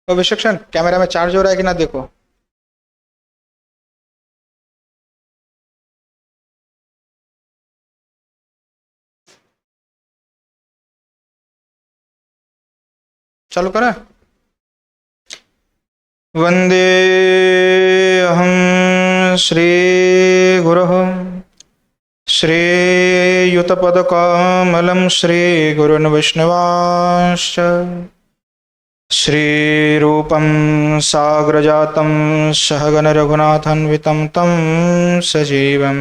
तो विशेषण कैमरा में चार्ज हो रहा है कि ना देखो। चालू करें। वंदे अहं श्री गुरुः श्रीयुतपदकमलं श्रीगुरुन् वैष्णवांश्च श्रीरूपं साग्रजातं सहगण रघुनाथान्वितं तं सजीवं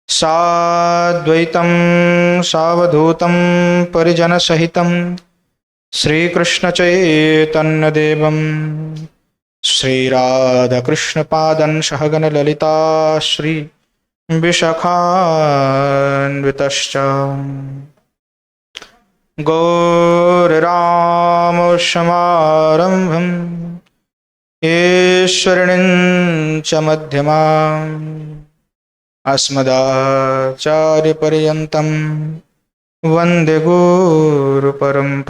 साद्वैतं सावधूतं परिजनसहितं श्रीकृष्णचैतन्यदेवं श्रीराधाकृष्णपादं सहगण ललिता श्री विशाखान्वितश्च गौररामोषमारम्भं ईश्वरीं च मध्यमाम् अस्मदाचार्यपर्यन्तं वन्दे गुरुपरम्पराम्।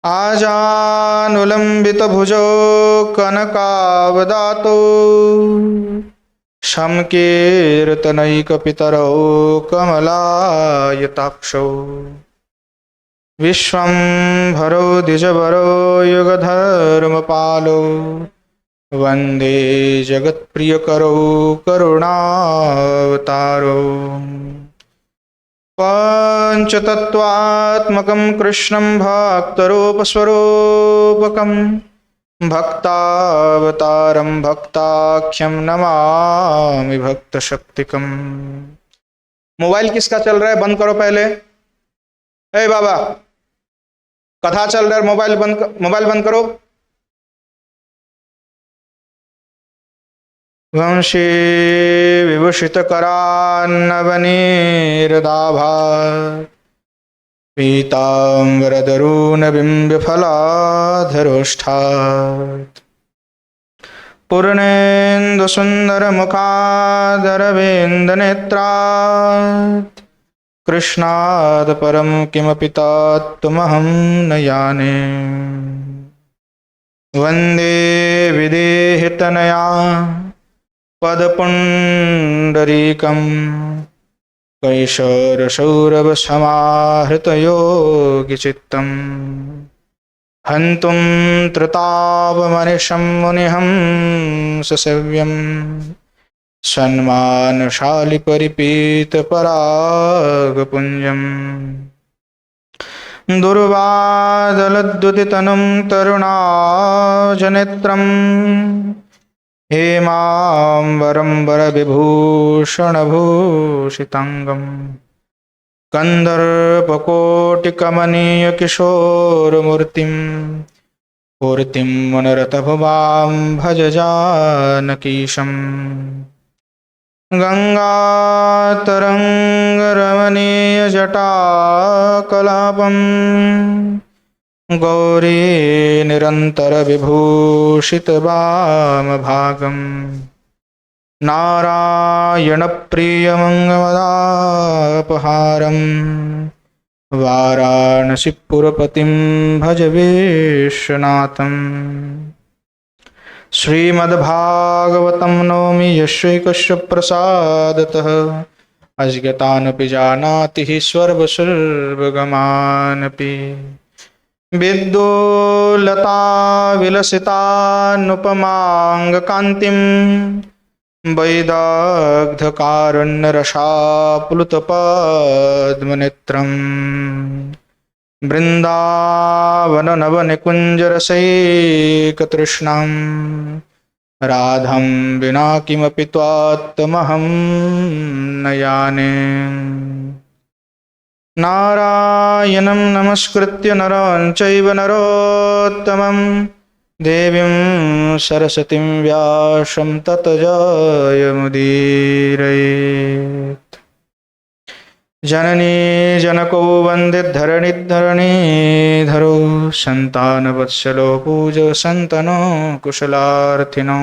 आजानुलम्बितभुजौ कनकावदातो शमकीर्तनैकपितरौ कमलायताक्षौ विश्वम्भरो द्विजवरो युगधर्मपालो वन्दे जगत्प्रियकरौ करुणावतारो पंचतत्वात्मकं कृष्णं भक्तरूपस्वरूपकं भक्तावतारं भक्ताख्यं नमामि भक्तशक्तिकम्। मोबाइल किसका चल रहा है? बंद करो पहले। ए बाबा, कथा चल रहा है, मोबाइल बंद करो। वंशी विभूषितकरान्नवनीरदाभात् पीताम्बरदरूनबिम्बफलाधरोष्ठात् पूर्णेन्दुसुन्दरमुखादरविन्दनेत्रात् कृष्णात् परं किमपि तत्त्वमहं न जाने। वन्दे विदेहितनया पदपुण्डरीकं कैशोरसौरभसमाहृतयोगिचित्तं हन्तुं त्रितापमनिशं मुनिहं ससेव्यं सन्मानशालिपरिपीतपरागपुञ्जम् दुर्वादलद्युतितनुं तरुणाजनेत्रम् हेमाम्बरं वरविभूषणभूषिताङ्गं कन्दर्पकोटिकमनीयकिशोरमूर्तिं पूर्तिं मुनिरतभुवां भज जानकीशम्। गङ्गातरङ्गरमणीयजटाकलापम् गौरी निरन्तरविभूषितवामभागम् नारायणप्रियमङ्गमदापहारं वाराणसीपुरपतिं भज विश्वनाथम्। श्रीमद्भागवतं नौमि यस्यैकस्य प्रसादतः अज्ञातानपि जानाति हि सर्वगमानपि विद्युल्लता विलसितानुपमाङ्गकान्तिं वैदग्धकारुण्यरसाप्लुतपद्मनेत्रं बृन्दावननवनिकुञ्जरसैकतृष्णां राधां विना किमपि त्वात्तमहं न जाने। नारायणं नमस्कृत्य नरं चैव नरोत्तमं देवीं सरस्वतीं व्यासं ततो जयमुदीरयेत्। जननी जनको वन्दे धरणिधरणीधरो सन्तानवत्सलो पूज्यो सन्तनो कुशलार्थिनो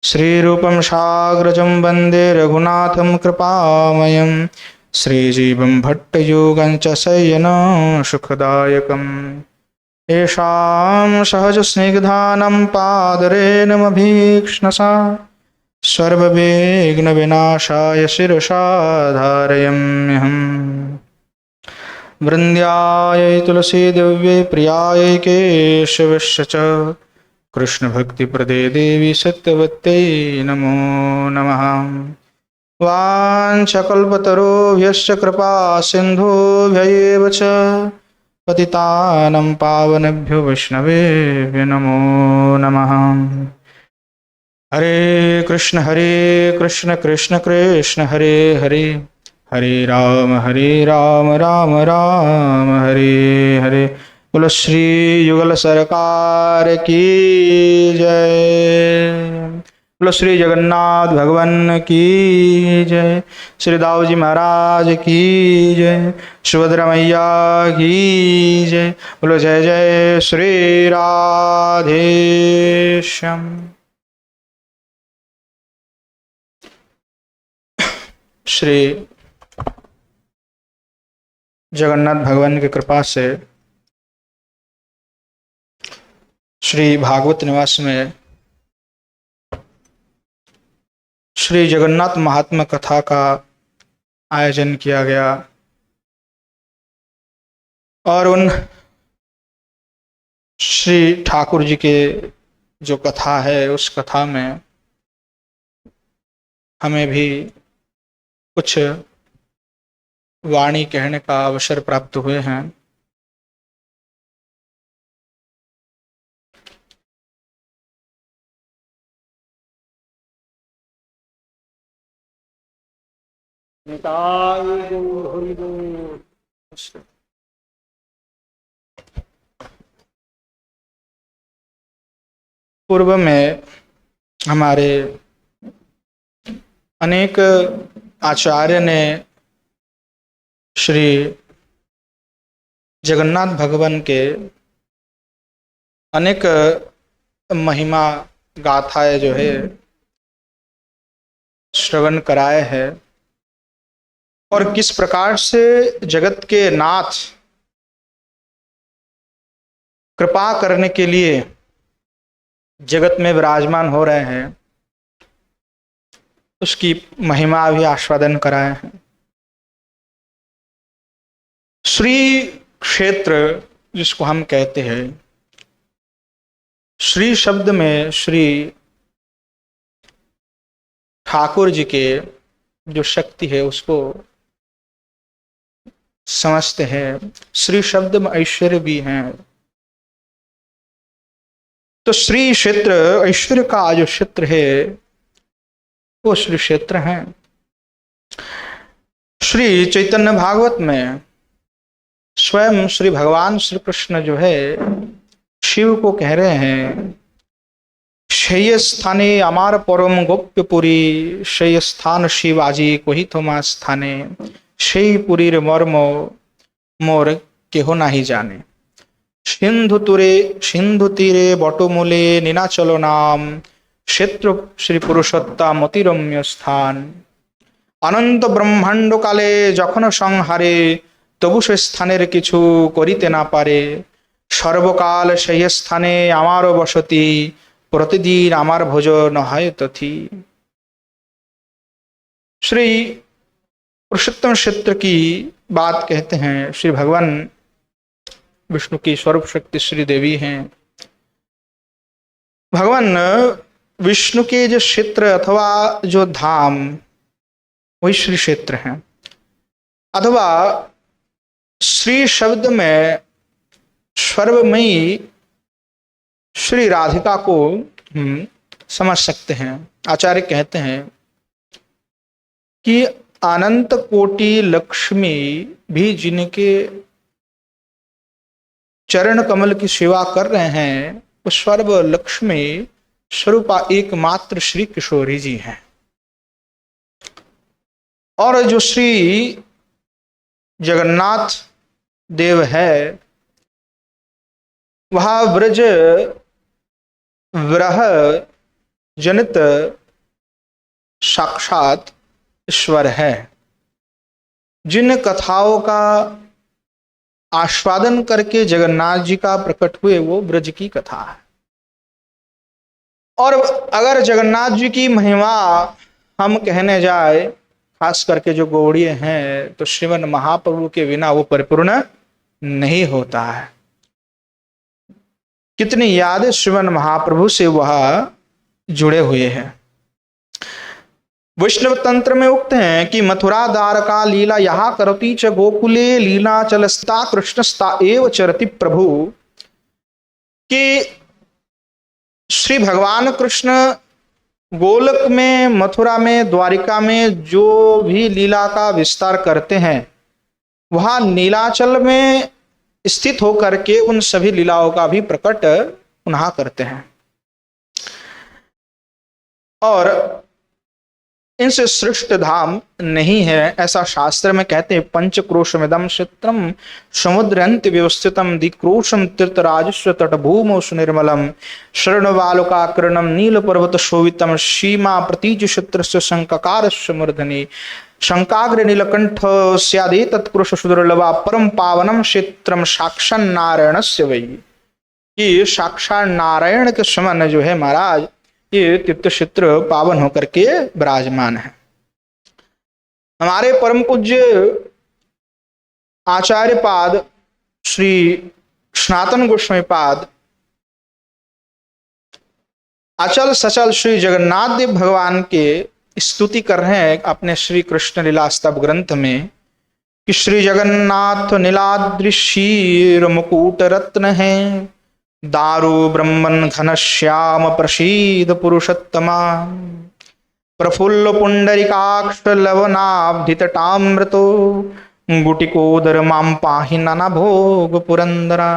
श्रीरूपं साग्रजं वन्दे रघुनाथं कृपामयम् श्रीजीवं भट्टयोगं च शय्यनं सुखदायकम् येषां सहजस्निग्धानं पादरेणमभीक्ष्णसा सर्वविघ्नविनाशाय शिरसा धारयाम्यहम्। वृन्द्यायै तुलसी दिव्यै प्रियायै केशवस्य च कृष्णभक्तिप्रदे देवी सत्यवत्यै नमो नमः। वाञ्छकल्पतरुभ्यश्च कृपा सिन्धुभ्यैव च पतितानं पावनेभ्यो वैष्णवेभ्यो नमो नमः। हरे कृष्ण कृष्ण कृष्ण हरे हरे, हरे राम राम राम हरे हरे। बोलो श्री युगल सरकार की जय। बोलो श्री जगन्नाथ भगवान की जय। श्री दाऊ जी महाराज की जय। सुभद्रा मैया की जय। बोलो जय जय श्री राधेश्याम। श्री जगन्नाथ भगवान की कृपा से श्री भागवत निवास में श्री जगन्नाथ महात्मा कथा का आयोजन किया गया और उन श्री ठाकुर जी के जो कथा है उस कथा में हमें भी कुछ वाणी कहने का अवसर प्राप्त हुए हैं। पूर्व में हमारे अनेक आचार्य ने श्री जगन्नाथ भगवान के अनेक महिमा गाथाएं जो है श्रवण कराए हैं और किस प्रकार से जगत के नाथ कृपा करने के लिए जगत में विराजमान हो रहे हैं उसकी महिमा भी आस्वादन कराए हैं। श्री क्षेत्र जिसको हम कहते हैं, श्री शब्द में श्री ठाकुर जी के जो शक्ति है उसको समझते हैं। श्री शब्द में ऐश्वर्य भी है, तो श्री क्षेत्र ऐश्वर्य का जो क्षेत्र है वो श्री क्षेत्र है। श्री चैतन्य भागवत में स्वयं श्री भगवान श्री कृष्ण जो है शिव को कह रहे हैं, शय्य स्थाने अमार परम गोप्यपुरी, शय्य स्थान शिवाजी कोही थोमा स्थाने, शयी पुरी मर्म मोर केहो नाही जाने। सिंधु तीरे बटमूले नीनाचलो नाम, क्षेत्र श्री पुरुषोत्तम अतिरम्य स्थान। अनंत ब्रह्मांड काले जखन संहारे, तबु से स्थानेर किछु करिते ना पारे। सर्वकाल সেই स्थाने आमार बसती, प्रतिदिन आमार भोजन হয় तथी। श्री पुरुषोत्तम क्षेत्र की बात कहते हैं। श्री भगवान विष्णु की स्वरूप शक्ति श्री देवी हैं। भगवान विष्णु के जो क्षेत्र अथवा जो धाम वही श्री क्षेत्र हैं, अथवा श्री शब्द में सर्वमयी श्री राधिका को समझ सकते हैं। आचार्य कहते हैं कि अनंत कोटि लक्ष्मी भी जिनके चरण कमल की सेवा कर रहे हैं वो सर्व लक्ष्मी स्वरूपा एकमात्र श्री किशोरी जी हैं। और जो श्री जगन्नाथ देव है वह ब्रज विरह जनित साक्षात ईश्वर है। जिन कथाओं का आस्वादन करके जगन्नाथ जी का प्रकट हुए, वो ब्रज की कथा है। और अगर जगन्नाथ जी की महिमा हम कहने जाए, खास करके जो गौड़ीय हैं, तो श्रीमन महाप्रभु के बिना वो परिपूर्ण नहीं होता है। कितनी यादें श्रीमन महाप्रभु से वह जुड़े हुए हैं। वैष्णव तंत्र में उक्त हैं कि मथुरा द्वारका लीला यहा करती च गोकुले लीला चलस्ता कृष्णस्ता एव चरति प्रभु, कि श्री भगवान कृष्ण गोलक में, मथुरा में, द्वारिका में जो भी लीला का विस्तार करते हैं, वहां नीलाचल में स्थित होकर के उन सभी लीलाओं का भी प्रकट पुनः करते हैं। और इनसे सृष्ट धाम नहीं है, ऐसा शास्त्र में कहते हैं। पंचक्रोशमिदं क्षेत्रम समुद्रंत व्यवस्थितम दिक्रोशम तीर्थराजस्व तटभूमौ सुनिर्मलम शरणवालुकाकृणम नील पर्वत शोभितम सीमा प्रतीच क्षेत्रस्य शंकाकारस्य मूर्धनि शंकाग्र नीलकंठ स्यादे तत्पुरुष सुदुर्लभा परम पावनम क्षेत्रम साक्षात् नारायणस्य वै। ये साक्षात् नारायण के समान जो है महाराज, ये तीर्थ क्षेत्र पावन होकर के विराजमान है। हमारे परम पूज्य आचार्य पाद श्री सनातन गोस्वामी पाद अचल सचल श्री जगन्नाथ देव भगवान के स्तुति कर रहे हैं अपने श्री कृष्ण लीला स्तव ग्रंथ में कि श्री जगन्नाथ नीलाद्रि शीर मुकुट रत्न है, दारु ब्रह्मन घनश्याम प्रसीद पुरुषोत्तमा, प्रफुल्ल पुंडरीकाक्ष लवनाब्धितटामृतो गुटिकोदर माम पाहि नाना भोग पुरंदरा।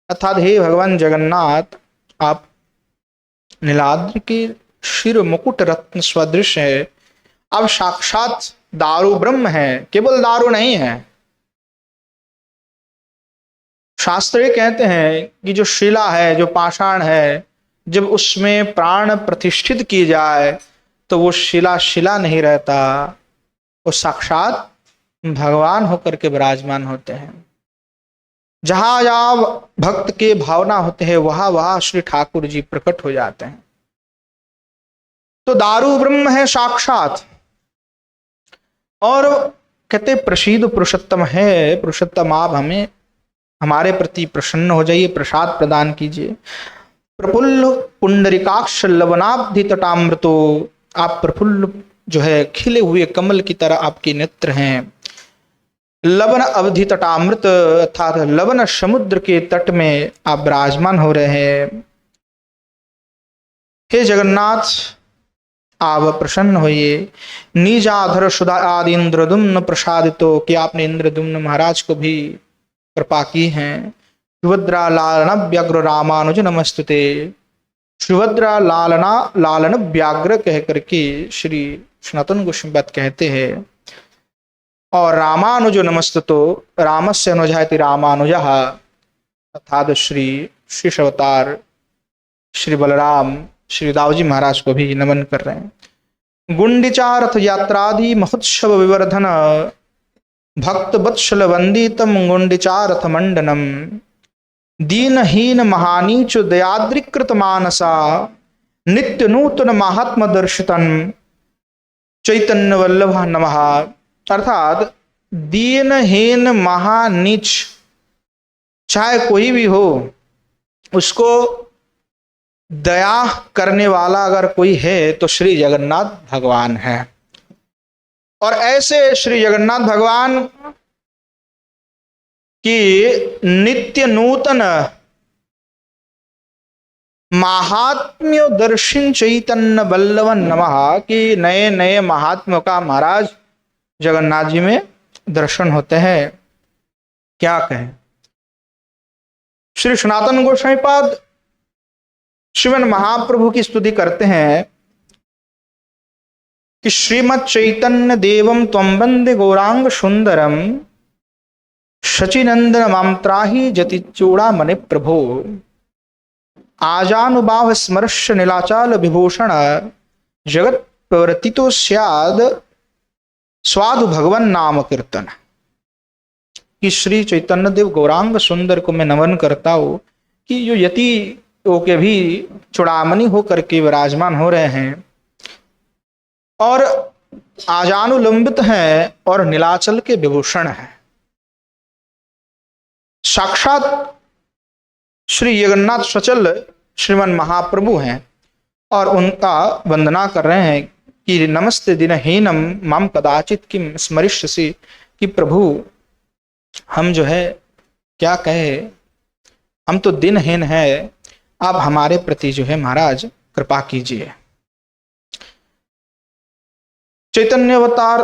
अर्थात हे भगवान जगन्नाथ, आप नीलाद्रि के शिर मुकुट रत्न सदृश है, आप साक्षात दारु ब्रह्म है, केवल दारु नहीं है। शास्त्र कहते हैं कि जो शिला है, जो पाषाण है, जब उसमें प्राण प्रतिष्ठित की जाए तो वो शिला शिला नहीं रहता, वो साक्षात भगवान होकर के विराजमान होते हैं। जहां जहां भक्त के भावना होते हैं, वहां वहां श्री ठाकुर जी प्रकट हो जाते हैं। तो दारु ब्रह्म है साक्षात। और कहते प्रसीद पुरुषोत्तम है, पुरुषोत्तम आप हमें हमारे प्रति प्रसन्न हो जाइए, प्रसाद प्रदान कीजिए। प्रफुल्ल पुंडरीकाक्ष लवनाब्धि तटामृतो, आप प्रफुल्ल जो है खिले हुए कमल की तरह आपके नेत्र हैं। लवन अवधि तटामृत अर्थात लवन समुद्र के तट में आप विराजमान हो रहे हैं। हे जगन्नाथ, आप प्रसन्न होइए। निजाधर सुधा आदि इंद्रदुम्न प्रसादितो, कि आपने इंद्रदुम्न महाराज को भी कृपा की है। सुभद्रा लालना व्याघ्र रामानुज नमस्तुते, सुभद्रा लालना लालन व्याघ्र कह करके श्री सनातन गोस्वामी कहते हैं। और रामानुज नमस्तुतो, रामस्य अनुजाति रामानुजः, अर्थात श्री शेष अवतार श्री बलराम श्री दाऊजी महाराज को भी नमन कर रहे हैं। गुंडिचारथ यात्रादि महोत्सव विवर्धन भक्त वत्सल वंदितम गुंडिचारथ मंडनम, दीनहीन महानीच दयाद्रिकृत मानसा, नित्य नूतन महात्म दर्शितन चैतन्य वल्लभ नमः। अर्थात दीनहीन महानीच चाहे कोई भी हो, उसको दया करने वाला अगर कोई है तो श्री जगन्नाथ भगवान है। और ऐसे श्री जगन्नाथ भगवान की नित्य नूतन महात्म्य दर्शन चैतन्य बल्लवन नमः, कि नए नए महात्म्य का महाराज जगन्नाथ जी में दर्शन होते हैं। क्या कहें। श्री सनातन गोस्वामी पाद श्रीमन महाप्रभु की स्तुति करते हैं कि श्रीमद चैतन्य देवम त्वं वंदे गौरांग सुंदरम, शचिनंदन माम त्राहि जति चूड़ामणि प्रभो, आजानुबाह स्मर्श नीलाचाल विभूषण, जगत प्रवर्तितो स्याद स्वादु भगवन नाम कीर्तन। कि श्री चैतन्य देव गौरांग सुंदर को मैं नमन करता हूँ कि जो यति के भी चूड़ामणि होकर के विराजमान हो रहे हैं और आजानुलंबित हैं और नीलाचल के विभूषण हैं। साक्षात श्री जगन्नाथ सचल श्रीमन महाप्रभु हैं और उनका वंदना कर रहे हैं कि नमस्ते दिनहीनम माम कदाचित किम स्मरिष्यसि, कि प्रभु हम जो है क्या कहे, हम तो दिनहीन है, आप हमारे प्रति जो है महाराज कृपा कीजिए। चैतन्य अवतार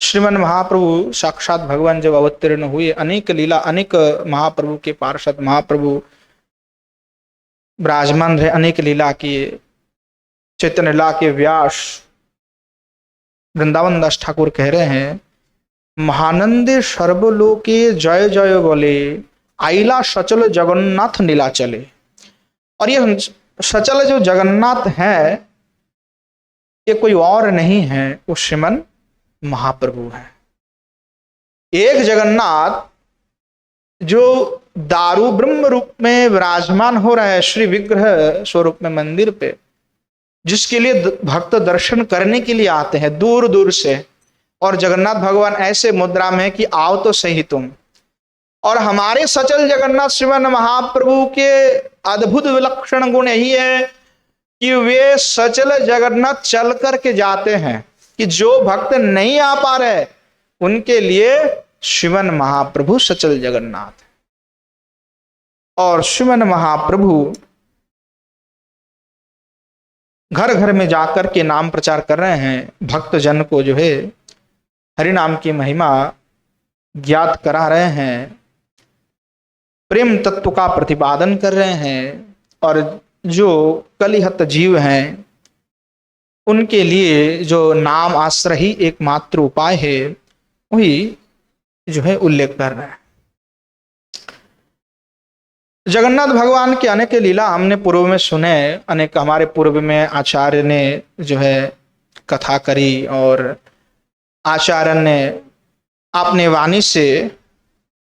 श्रीमन महाप्रभु साक्षात भगवान जब अवतीर्ण हुए, अनेक लीला, अनेक महाप्रभु के पार्षद महाप्रभु विराजमान रहे, अनेक लीला किए। चैतन्य लीला के व्यास वृंदावन दास ठाकुर कह रहे हैं, महानंदे सर्वलोके जय जय बोले, आइला सचल जगन्नाथ नीला चले। और ये सचल जो जगन्नाथ है ये कोई और नहीं है, वो श्रीमन महाप्रभु है। एक जगन्नाथ जो दारू ब्रह्म रूप में विराजमान हो रहा है श्री विग्रह स्वरूप में मंदिर पे, जिसके लिए भक्त दर्शन करने के लिए आते हैं दूर दूर से। और जगन्नाथ भगवान ऐसे मुद्रा में है कि आओ तो सही तुम। और हमारे सचल जगन्नाथ श्रीमन महाप्रभु के अद्भुत विलक्षण गुण यही है कि वे सचल जगन्नाथ चल करके जाते हैं, कि जो भक्त नहीं आ पा रहे उनके लिए श्रीमन महाप्रभु सचल जगन्नाथ। और श्रीमन महाप्रभु घर घर में जाकर के नाम प्रचार कर रहे हैं, भक्त जन को जो है हरि नाम की महिमा ज्ञात करा रहे हैं, प्रेम तत्व का प्रतिपादन कर रहे हैं। और जो कलिहत जीव हैं उनके लिए जो नाम आश्रय ही एकमात्र उपाय है, वही जो है उल्लेख कर रहे हैं। जगन्नाथ भगवान के अनेक लीला हमने पूर्व में सुने, अनेक हमारे पूर्व में आचार्य ने जो है कथा करी, और आचार्य ने अपने वाणी से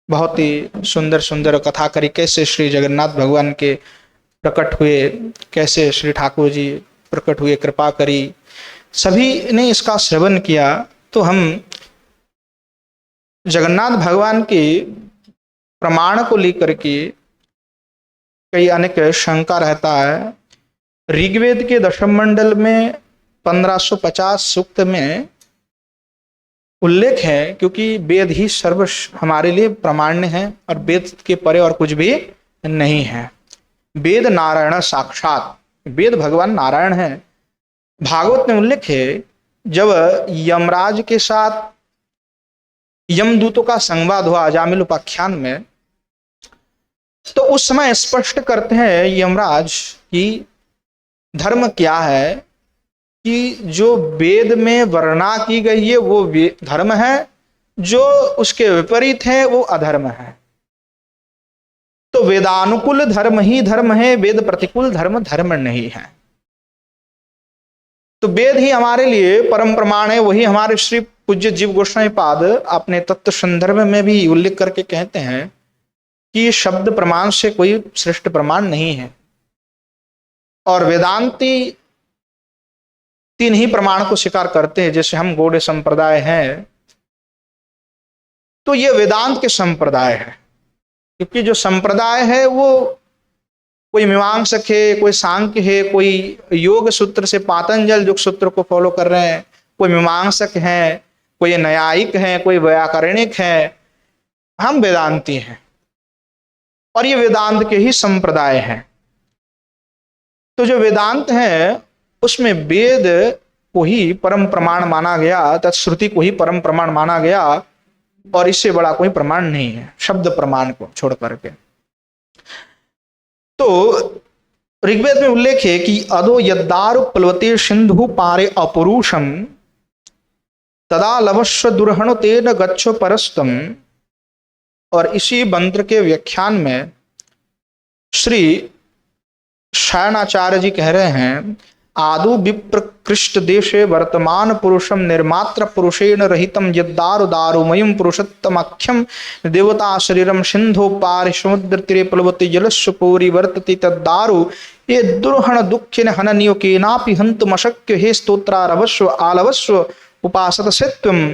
बहुत ही सुंदर सुंदर कथा करी, कैसे श्री जगन्नाथ भगवान के प्रकट हुए, कैसे श्री ठाकुर जी प्रकट हुए, कृपा करी, सभी ने इसका श्रवण किया। तो हम जगन्नाथ भगवान के प्रमाण को लेकर के कई अनेक शंका रहता है। ऋग्वेद के दशम मंडल में 1550 सूक्त में उल्लेख है, क्योंकि वेद ही सर्व हमारे लिए प्रामाण्य है और वेद के परे और कुछ भी नहीं है। वेद नारायण साक्षात, वेद भगवान नारायण है। भागवत में उल्लेख है, जब यमराज के साथ यमदूतों का संवाद हुआ अजामिल उपाख्यान में, तो उस समय स्पष्ट करते हैं यमराज कि धर्म क्या है, कि जो वेद में वर्णना की गई है वो धर्म है, जो उसके विपरीत है वो अधर्म है। तो वेदानुकूल धर्म ही धर्म है, वेद प्रतिकूल धर्म धर्म नहीं है। तो वेद ही हमारे लिए परम प्रमाण है। वही हमारे श्री पूज्य जीव गोस्वामी पाद अपने तत्व संदर्भ में भी उल्लेख करके कहते हैं कि शब्द प्रमाण से कोई श्रेष्ठ प्रमाण नहीं है। और वेदांती 3 ही प्रमाण को स्वीकार करते हैं। जैसे हम गौड़ संप्रदाय हैं, तो ये वेदांत के संप्रदाय है, क्योंकि जो संप्रदाय है वो कोई मीमांसक है, कोई सांख्य है, कोई योग सूत्र से पातंजल योग सूत्र को फॉलो कर रहे हैं, कोई मीमांसक हैं, कोई न्यायिक हैं, कोई व्याकरणिक हैं। हम वेदांती हैं और ये वेदांत के ही संप्रदाय हैं। तो जो वेदांत है उसमें वेद को ही परम प्रमाण माना गया, तत्श्रुति को ही परम प्रमाण माना गया, और इससे बड़ा कोई प्रमाण नहीं है शब्द प्रमाण को छोड़ करके। तो ऋग्वेद में उल्लेख है कि अदो यद्दारु प्लवते सिंधु पारे अपरुषम तदा लवस्व दुर्हण तेन गच्छो परस्तम। और इसी मंत्र के व्याख्यान में श्री शयनाचार्य जी कह रहे हैं आदु विप्रकृष्ट देशे वर्तमान पुरुषम निर्मात्र पुरुषेण रहितम यद्दारु दारुमयम पुरुषोत्तमाख्यम देवता शरीरम सिंधो पार समुद्र तीरे प्लवते जलस्व पूरी वर्तते तद्दारु ये दुर्हण दुःखिन हननियो केनापि हन्तुमशक्य हे स्तोत्रारभस्व आलवस्व उपासत सत्वम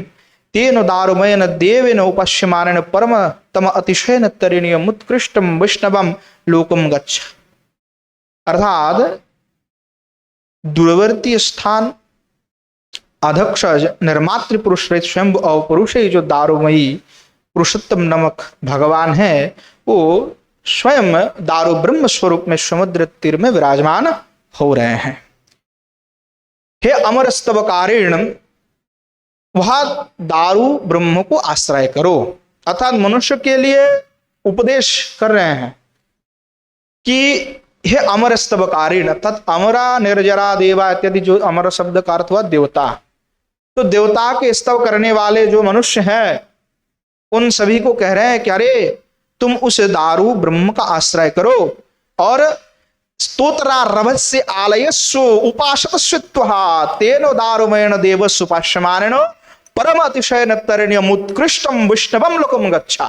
तेन दारुमयन देवेन उपश्यमानेन परम तम अतिशयन तरिणीयम उत्कृष्टम वैष्णवम लोकम गच्छ। अर्थात दूरवर्ती स्थान अध्यक्ष निर्मात्र पुरुष स्वयं और पुरुष जो दारुमयी पुरुषोत्तम नमक भगवान है वो स्वयं दारु ब्रह्म स्वरूप में समुद्र तीर में विराजमान हो रहे हैं। हे अमर स्तवकारीण वह दारु ब्रह्म को आश्रय करो, अर्थात मनुष्य के लिए उपदेश कर रहे हैं कि हे अमर स्तवकारीण, अर्थात अमरा निर्जरा देवा इत्यादि जो अमर शब्द का अर्थ हुआ देवता, तो देवता के स्तव करने वाले जो मनुष्य हैं उन सभी को कह रहे हैं कि अरे तुम उस दारु ब्रह्म का आश्रय करो और स्तोत्रारभस्य आलयस्व उपासतस्व तेनो दारुमयेन देवस्व उपास्यमानेन परम अतिशयन तरिण्यम उत्कृष्टम वैष्णवम लोकम गच्छा।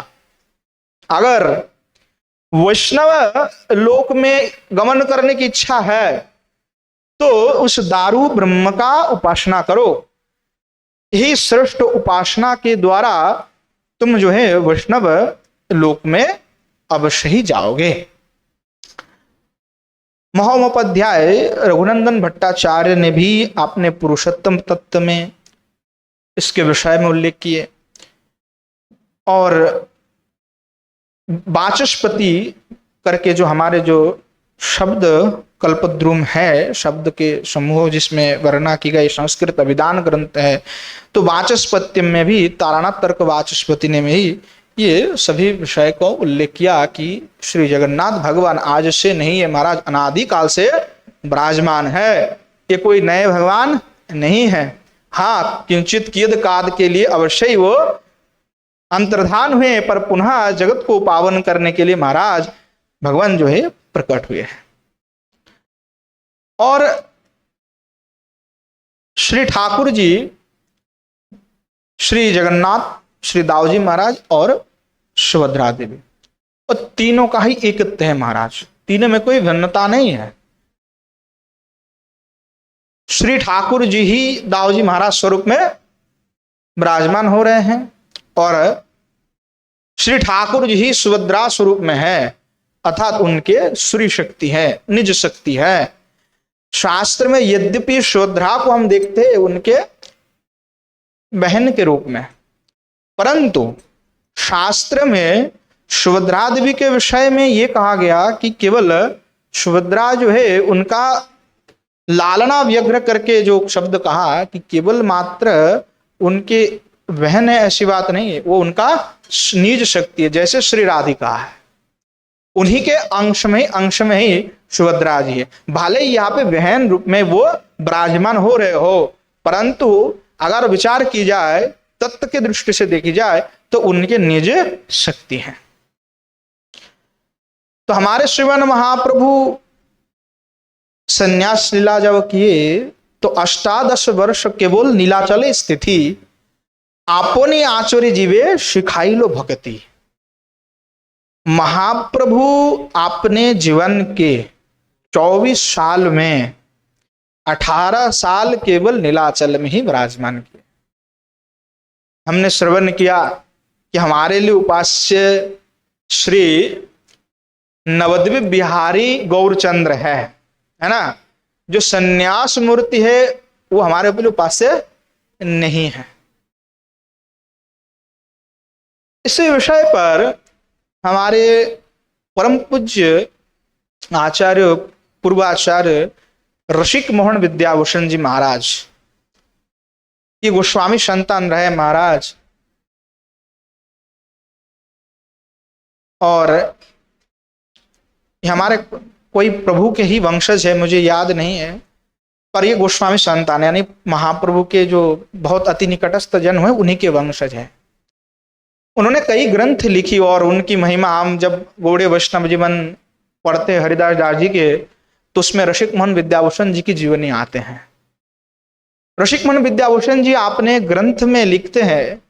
अगर वैष्णव लोक में गमन करने की इच्छा है तो उस दारु ब्रह्म का उपासना करो। यही श्रेष्ठ उपासना के द्वारा तुम जो है वैष्णव लोक में अवश्य ही जाओगे। महोमोपाध्याय रघुनंदन भट्टाचार्य ने भी अपने पुरुषोत्तम तत्व में इसके विषय में उल्लेख किए और वाचस्पति करके जो हमारे जो शब्द कल्पद्रुम है, शब्द के समूह जिसमें वर्णना की गई संस्कृत अभिधान ग्रंथ है, तो वाचस्पति में भी तारानाथ तर्क वाचस्पति ने में ही ये सभी विषय को उल्लेख किया कि श्री जगन्नाथ भगवान आज से नहीं है महाराज, अनादि काल से विराजमान है, ये कोई नए भगवान नहीं है। हाँ, किंचित कियद काद के लिए अवश्य ही वो अंतर्धान हुए, पर पुनः जगत को पावन करने के लिए महाराज भगवान जो है प्रकट हुए हैं। और श्री ठाकुर जी, श्री जगन्नाथ, श्री दाऊजी महाराज और सुभद्रा देवी, और तीनों का ही एकत्व है महाराज, तीनों में कोई भिन्नता नहीं है। श्री ठाकुर जी ही दाऊजी महाराज स्वरूप में विराजमान हो रहे हैं और श्री ठाकुर जी ही सुभद्रा स्वरूप में है, अर्थात उनके श्री शक्ति है, निज शक्ति है। शास्त्र में यद्यपि सुभद्रा को हम देखते हैं उनके बहन के रूप में, परंतु शास्त्र में सुभद्रा देवी के विषय में यह कहा गया कि केवल सुभद्रा जो है उनका लालना व्यग्र करके जो शब्द कहा कि केवल मात्र उनके बहन है ऐसी बात नहीं है, वो उनका निज शक्ति है। जैसे श्री राधिका है, उन्हीं के अंश में ही सुभद्रा जी है। भले ही यहाँ पे बहन रूप में वो विराजमान हो रहे हो, परंतु अगर विचार की जाए, तत्व की दृष्टि से देखी जाए तो उनके निज शक्ति है। तो हमारे श्रीमान महाप्रभु संन्यास लीला जब किए तो 18 वर्ष केवल नीलाचले स्थिति आपने आचोरी जीवे सिखाई लो भक्ति। महाप्रभु अपने जीवन के 24 साल में 18 साल केवल नीलाचल में ही विराजमान किए। हमने श्रवण किया कि हमारे लिए उपास्य श्री नवद्वीप बिहारी गौरचंद्र है ना, जो सन्यास मूर्ति है वो हमारे लिए उपास्य नहीं है। इस विषय पर हमारे परम पूज्य आचार्य पूर्वाचार्य रसिक मोहन विद्याभूषण जी महाराज, ये गोस्वामी संतान रहे महाराज, और हमारे कोई प्रभु के ही वंशज है, मुझे याद नहीं है, पर ये गोस्वामी संतान यानी महाप्रभु के जो बहुत अति निकटस्थ जन हुए उन्हीं के वंशज है। उन्होंने कई ग्रंथ लिखी और उनकी महिमा हम जब गौड़ीय वैष्णव जीवन पढ़ते हरिदास दास जी के, तो उसमें रसिक मोहन विद्याभूषण जी की जीवनी आते हैं। रसिक मोहन विद्याभूषण जी अपने ग्रंथ में लिखते हैं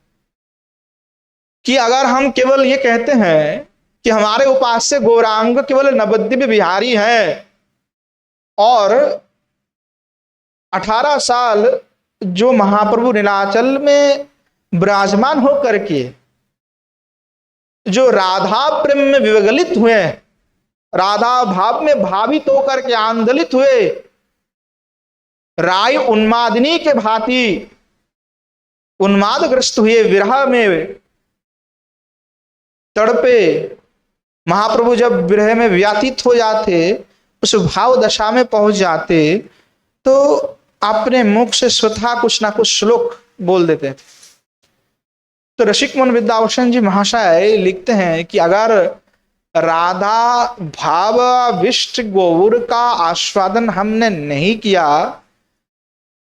कि अगर हम केवल ये कहते हैं कि हमारे उपास्य गौरांग केवल नवद्वीप बिहारी है और 18 साल जो महाप्रभु नीलाचल में विराजमान होकर के जो राधा प्रेम में विगलित हुए, राधा भाव में भावित होकर के आंदोलित हुए, राय उन्मादिनी के भांति उन्मादग्रस्त हुए, विरह में तड़पे, महाप्रभु जब विरह में व्यतीत हो जाते, उस भाव दशा में पहुंच जाते, तो अपने मुख से स्वतः कुछ ना कुछ श्लोक बोल देते थे। तो रसिक मोहन विद्याभूषण जी महाशय लिखते हैं कि अगर राधा भावाविष्ट गौर का आस्वादन हमने नहीं किया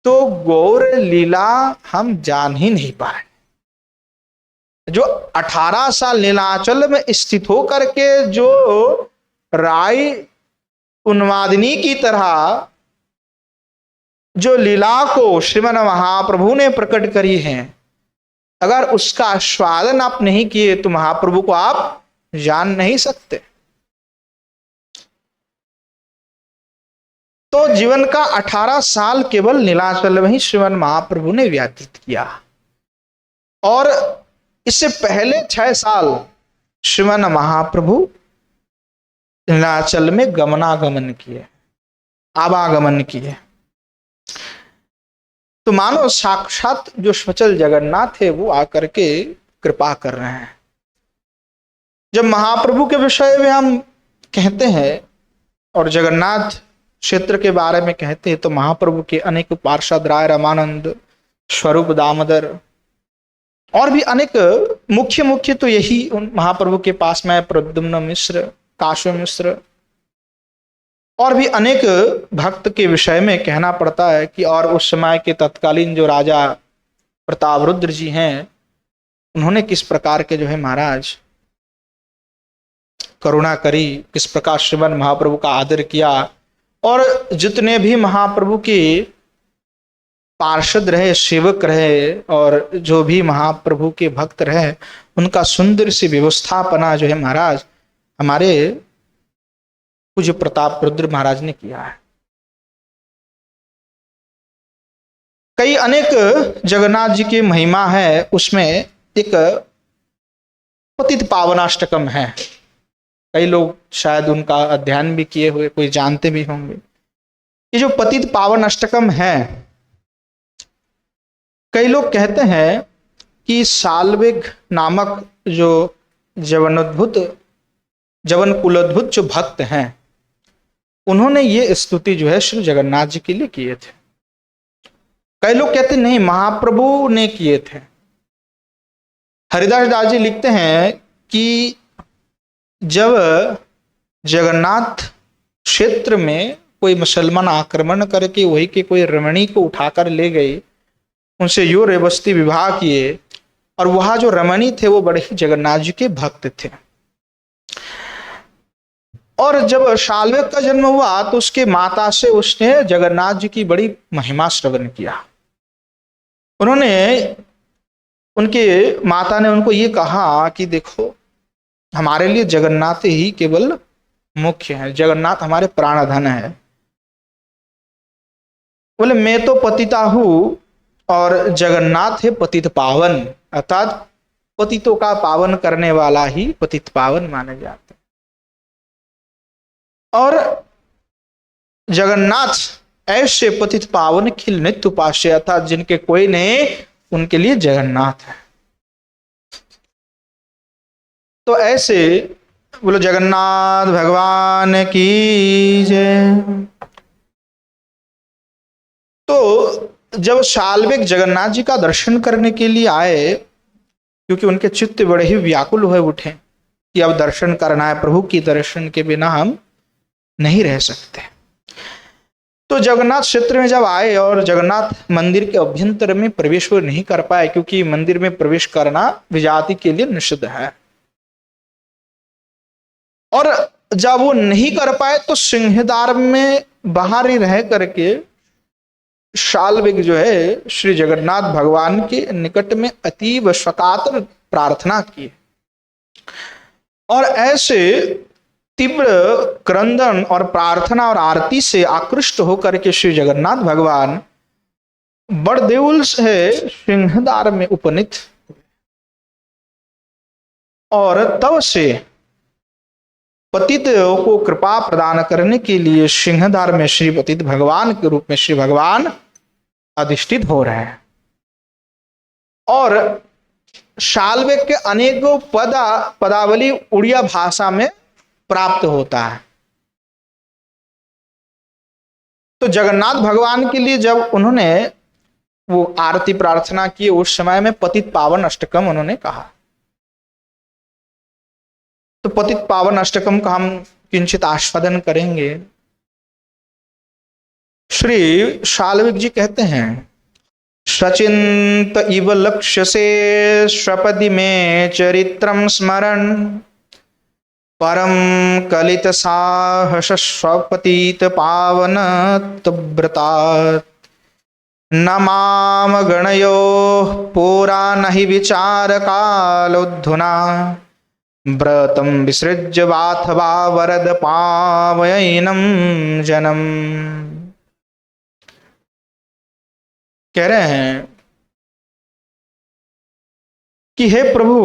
तो गौर लीला हम जान ही नहीं पाए। जो 18 साल नीलाचल में स्थित होकर के जो राय उन्मादिनी की तरह जो लीला को श्रीमन महाप्रभु ने प्रकट करी है, अगर उसका आस्वादन आप नहीं किए तो महाप्रभु को आप जान नहीं सकते। तो जीवन का 18 साल केवल नीलाचल में ही श्रीमन महाप्रभु ने व्यतीत किया और इससे पहले 6 साल श्रीमन महाप्रभु नीलाचल में गमनागमन किए, आवागमन किए। तो मानो साक्षात जो स्वचल जगन्नाथ है वो आकर के कृपा कर रहे हैं। जब महाप्रभु के विषय में हम कहते हैं और जगन्नाथ क्षेत्र के बारे में कहते हैं तो महाप्रभु के अनेक पार्षद, राय रामानंद, स्वरूप दामोदर और भी अनेक मुख्य तो यही महाप्रभु के पास में प्रद्युम्न मिश्र, काशव मिश्र और भी अनेक भक्त के विषय में कहना पड़ता है कि और उस समय के तत्कालीन जो राजा प्रतापरुद्र जी हैं, उन्होंने किस प्रकार के जो है महाराज करुणा करी, किस प्रकार श्रीमन महाप्रभु का आदर किया और जितने भी महाप्रभु के पार्षद रहे, सेवक रहे और जो भी महाप्रभु के भक्त रहे, उनका सुंदर सी व्यवस्थापना जो है महाराज हमारे पूज्य प्रतापरुद्र महाराज ने किया है। कई अनेक जगन्नाथ जी की महिमा है, उसमें एक पतित पावनाष्टकम है। कई लोग शायद उनका अध्ययन भी किए हुए, कोई जानते भी होंगे। ये जो पतित पावन अष्टकम है, कई लोग कहते हैं कि साल्विक नामक जो जवन कुलोद्भुत जो भक्त हैं, उन्होंने ये स्तुति जो है श्री जगन्नाथ जी के लिए किए थे। कई लोग कहते नहीं, महाप्रभु ने किए थे। हरिदास दास जी लिखते हैं कि जब जगन्नाथ क्षेत्र में कोई मुसलमान आक्रमण करके वही के कोई रमणी को उठाकर ले गए, उनसे यो रेवस्ती विवाह किए और वह जो रमणी थे वो बड़े ही जगन्नाथ जी के भक्त थे। और जब शाल्वेक का जन्म हुआ तो उसके माता से उसने जगन्नाथ जी की बड़ी महिमा श्रवण किया। उनके माता ने उनको ये कहा कि देखो, हमारे लिए जगन्नाथ ही केवल मुख्य है, जगन्नाथ हमारे प्राणधन है। बोले मैं तो पतिता हूं और जगन्नाथ है पतित पावन, अर्थात पतितों का पावन करने वाला ही पतित पावन माने जाते। और जगन्नाथ ऐसे पतित पावन खिल नित्य उपास्य, अर्थात जिनके कोई नहीं, उनके लिए जगन्नाथ है। तो ऐसे बोलो जगन्नाथ भगवान की जय। तो जब शाल्वेक जगन्नाथ जी का दर्शन करने के लिए आए, क्योंकि उनके चित्त बड़े ही व्याकुल हुए उठे कि अब दर्शन करना है, प्रभु की दर्शन के बिना हम नहीं रह सकते। तो जगन्नाथ क्षेत्र में जब आए और जगन्नाथ मंदिर के अभ्यंतर में प्रवेश नहीं कर पाए, क्योंकि मंदिर में प्रवेश करना विजाति के लिए निषिद्ध है। और जब वो नहीं कर पाए तो सिंहद्वार में बाहर ही रह करके शाल्विक जो है श्री जगन्नाथ भगवान के निकट में अतीव शकातर प्रार्थना की और ऐसे तीव्र क्रंदन और प्रार्थना और आरती से आकृष्ट होकर के श्री जगन्नाथ भगवान बड़देउल से सिंहद्वार में उपनीत और तब से पतित को कृपा प्रदान करने के लिए सिंहद्वार में श्री पतित भगवान के रूप में श्री भगवान अधिष्ठित हो रहे हैं और शाल्विक के अनेकों पदावली उड़िया भाषा में प्राप्त होता है। तो जगन्नाथ भगवान के लिए जब उन्होंने वो आरती प्रार्थना की उस समय में पतित पावन अष्टकम उन्होंने कहा। तो पतित पावन अष्टकम का हम किंचित आस्वादन करेंगे। श्री शाल्विक जी कहते हैं, सचिंत इव लक्ष्य से स्वपदि में चरित्रम स्मरण परम कलित साहस स्वपतित पावन व्रतात न माम गणयो पुरा नहि विचार कालोद्धुना व्रतम विसृज्य वाथवा वरद पावयनम जनम। कह रहे हैं कि हे प्रभु,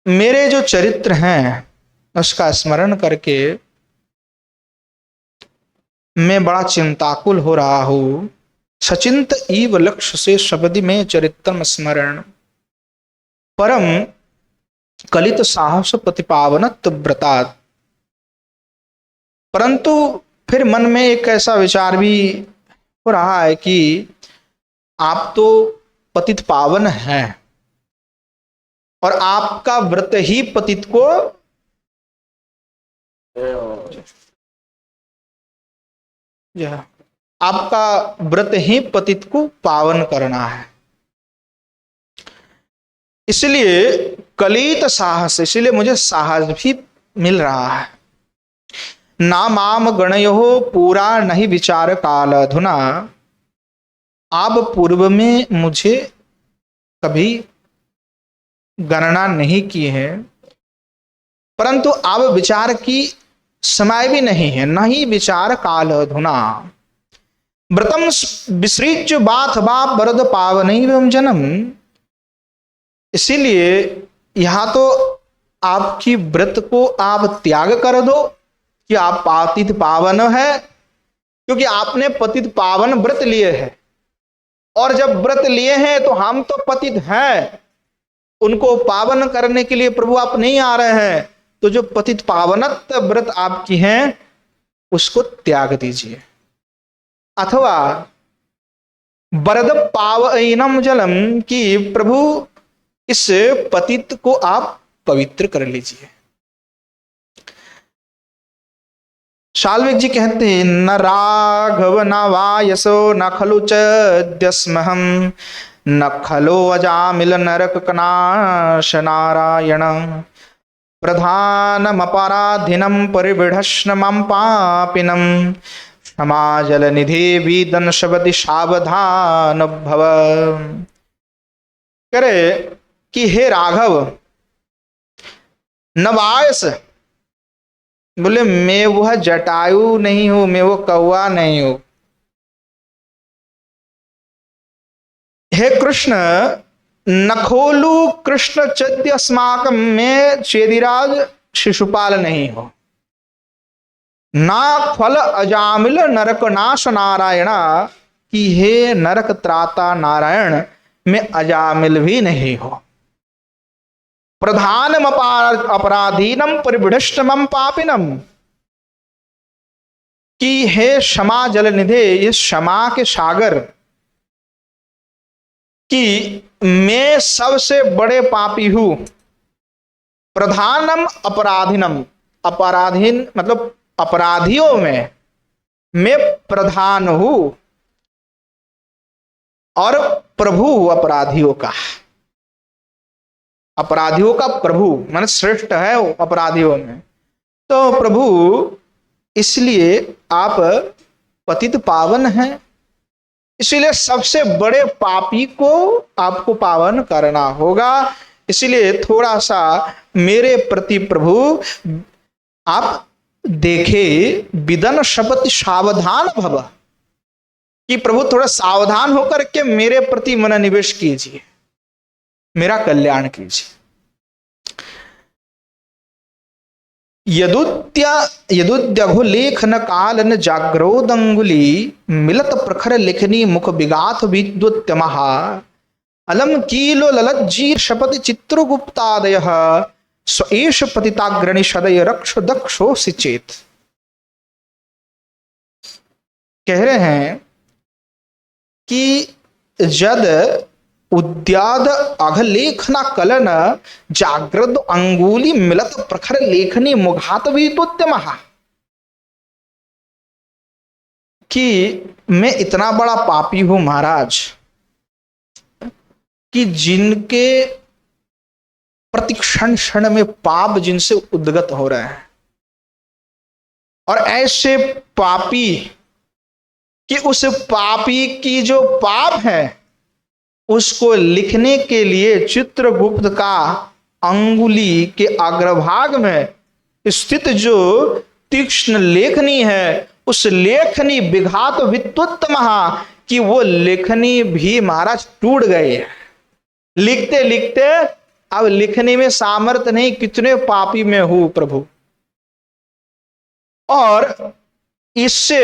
मेरे जो चरित्र हैं उसका स्मरण करके मैं बड़ा चिंताकुल हो रहा हूं। सचिंत ईव लक्ष्य से शब्दी में चरित्रम स्मरण परम कलित साहस प्रतिपावनत्व व्रतात। परंतु फिर मन में एक ऐसा विचार भी हो रहा है कि आप तो पतित पावन हैं और आपका व्रत ही पतित को आपका व्रत ही पतित को पावन करना है। इसलिए कलित साहस, इसलिए मुझे साहस भी मिल रहा है। ना माम गणयो पूरा नहीं विचार काल अधुना, आप पूर्व में मुझे कभी गणना नहीं की है, परंतु अब विचार की समय भी नहीं है, नहीं विचार काल अधुना। व्रतम विसृज्य बाथ बाप वरद पावन जन्म। इसीलिए यहां तो आपकी व्रत को आप त्याग कर दो कि आप पतित पावन है, क्योंकि आपने पतित पावन व्रत लिए हैं और जब व्रत लिए हैं तो हम तो पतित हैं, उनको पावन करने के लिए प्रभु आप नहीं आ रहे हैं। तो जो पतित पावनत्व व्रत आपकी हैं उसको त्याग दीजिए, अथवा वरद पावनम जलम की प्रभु इस पतित को आप पवित्र कर लीजिए। शाल्विक जी कहते हैं, न राघव न वायसो न खलु चद्यस्महम न खलो अजामिल नरक कनाश नारायण प्रधानम अपराधिनम परिविढष्ण मम पापिनम क्षमाजल निधे वीदन शबदि सावधान भव। करे कि हे राघव, न वायस, बोले मैं वह जटायु नहीं हूं, मैं वो कौवा नहीं हूं। हे कृष्ण, नखोलू कृष्ण चद्य अस्माकम, में चेदिराज शिशुपाल नहीं हो। ना फल अजामिल नरक नाश नारायणा, कि हे नरक त्राता नारायण में अजामिल भी नहीं हो। प्रधानम अपराधीनम परिविढष्टमम पापिनम, कि हे क्षमा जल निधे, इस क्षमा के सागर, कि मैं सबसे बड़े पापी हूं। प्रधानम अपराधीनम, अपराधीन मतलब अपराधियों में मैं प्रधान हूं और प्रभु अपराधियों का। अपराधियों का प्रभु माने श्रेष्ठ है वो अपराधियों में। तो प्रभु इसलिए आप पतित पावन हैं, इसलिए सबसे बड़े पापी को आपको पावन करना होगा। इसलिए थोड़ा सा मेरे प्रति प्रभु आप देखे, विदन शपथ सावधान भव, कि प्रभु थोड़ा सावधान होकर के मेरे प्रति मनोनिवेश कीजिए, मेरा कल्याण कीजिए। यदुद्यघु लेखन काल न जाग्रोदंगुली मिलत प्रखर लिखनी मुख विगाथ विद्युत्तमः अलम कीलो ललज्जीर शपथ चित्रगुप्तादय स्वेश पतिताग्रणी सदय रक्ष दक्षो सिचेत। कह रहे हैं कि जद उद्याद अघलेखना कलन जागृत अंगुली मिलत प्रखर लेखनी मुघात विद्युत्तमः, कि मैं इतना बड़ा पापी हूं महाराज कि जिनके प्रति क्षण क्षण में पाप जिनसे उद्गत हो रहे हैं, और ऐसे पापी कि उस पापी की जो पाप है उसको लिखने के लिए चित्रगुप्त का अंगुली के अग्रभाग में स्थित जो तीक्ष्ण लेखनी है, उस लेखनी विघात विद्युत्तमः, कि वो लेखनी भी महाराज टूट गई है। लिखते लिखते अब लिखने में सामर्थ्य नहीं, कितने पापी में हूं प्रभु। और इससे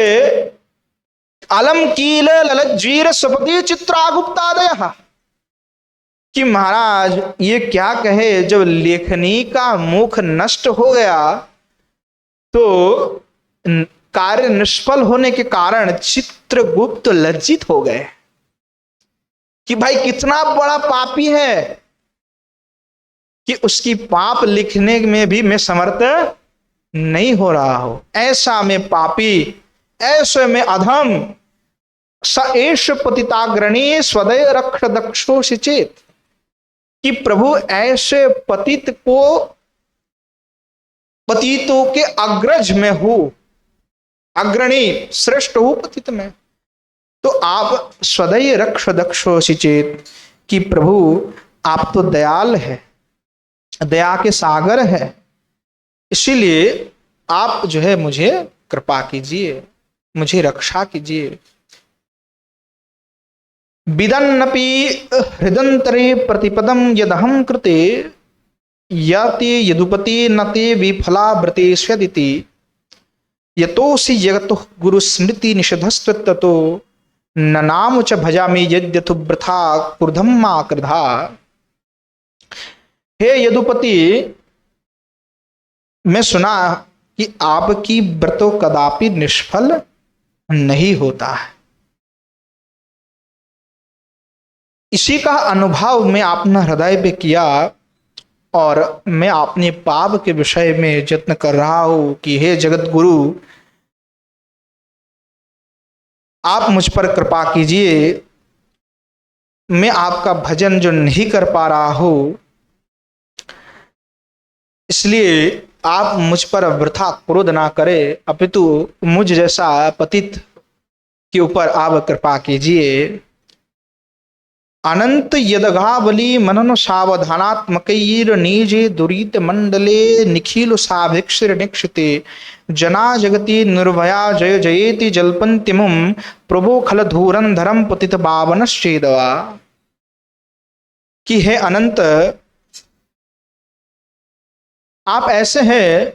अलम कील ललज्जीर स्वपति चित्रागुप्तादय, कि महाराज ये क्या कहे, जब लेखनी का मुख नष्ट हो गया तो कार्य निष्फल होने के कारण चित्रगुप्त लज्जित हो गए कि भाई कितना बड़ा पापी है कि उसकी पाप लिखने में भी मैं समर्थ नहीं हो रहा हूं। ऐसा में पापी, ऐसे में अधम, स एष पतिताग्रणी स्वदय रक्ष दक्षो सिचेत, कि प्रभु ऐसे पतित को, पतितों के अग्रज में हूं, अग्रणी श्रेष्ठ हूं पतित में, तो आप स्वदय रक्ष दक्षो सिचेत, कि प्रभु आप तो दयाल है, दया के सागर है, इसीलिए आप जो है मुझे कृपा कीजिए, मुझे रक्षा कीजिए। विदन्नपि हृदंतरे प्रतिपदम यदहं कृते यते यदुपति नते विफला व्रतेष्यदिति यतोसि जगतु गुरु स्मृति निषधस्ततो न नाम च भजामि यद्यथु वृथा क्रुधम मा कृधा। हे यदुपति, मैं सुना कि आपकी व्रतों कदापि निष्फल नहीं होता है। इसी का अनुभव मैं अपना हृदय पे किया और मैं अपने पाप के विषय में यत्न कर रहा हूं कि हे जगत गुरु, आप मुझ पर कृपा कीजिए। मैं आपका भजन जो नहीं कर पा रहा हूं, इसलिए आप मुझ पर वृथा क्रोध ना करें, अपितु मुझ जैसा पतित के ऊपर आप कृपा कीजिए। अनंत यदगावली मनन सावधानात्मकैर नीजे दुरीत मंडले निखिल साभिक्षिर निक्षिते जना जगति निर्भया जय जयेति जल्पन्तिमुम प्रभो खल धूरंधरम पतित पावनश्चेदवा। कि हे अनंत, आप ऐसे हैं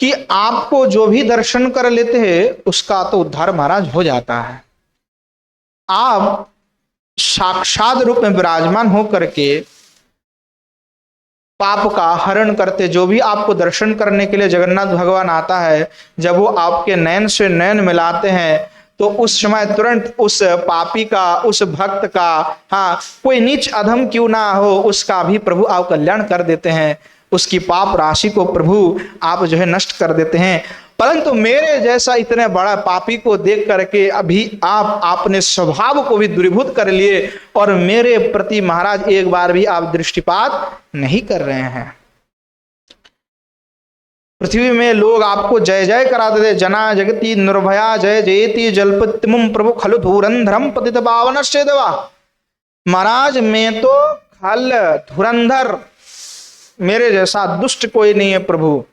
कि आपको जो भी दर्शन कर लेते हैं उसका तो उद्धार महाराज हो जाता है। आप साक्षात रूप में विराजमान होकर के पाप का हरण करते, जो भी आपको दर्शन करने के लिए जगन्नाथ भगवान आता है, जब वो आपके नयन से नयन मिलाते हैं तो उस समय तुरंत उस पापी का, उस भक्त का, हाँ कोई नीच अधम क्यों ना हो, उसका भी प्रभु आप कल्याण कर देते हैं। उसकी पाप राशि को प्रभु आप जो है नष्ट कर देते हैं। परंतु मेरे जैसा इतने बड़ा पापी को देख करके अभी आप अपने स्वभाव को भी दूरीभूत कर लिए और मेरे प्रति महाराज एक बार भी आप दृष्टिपात नहीं कर रहे हैं। पृथ्वी में लोग आपको जय जय कराते थे, जना जगति निर्भया जय जयति जलपतिमुम प्रभु खलु धुरंधरम पतित पावनश्च देवा। महाराज मैं तो खल धुरंधर, मेरे जैसा दुष्ट कोई नहीं है प्रभु,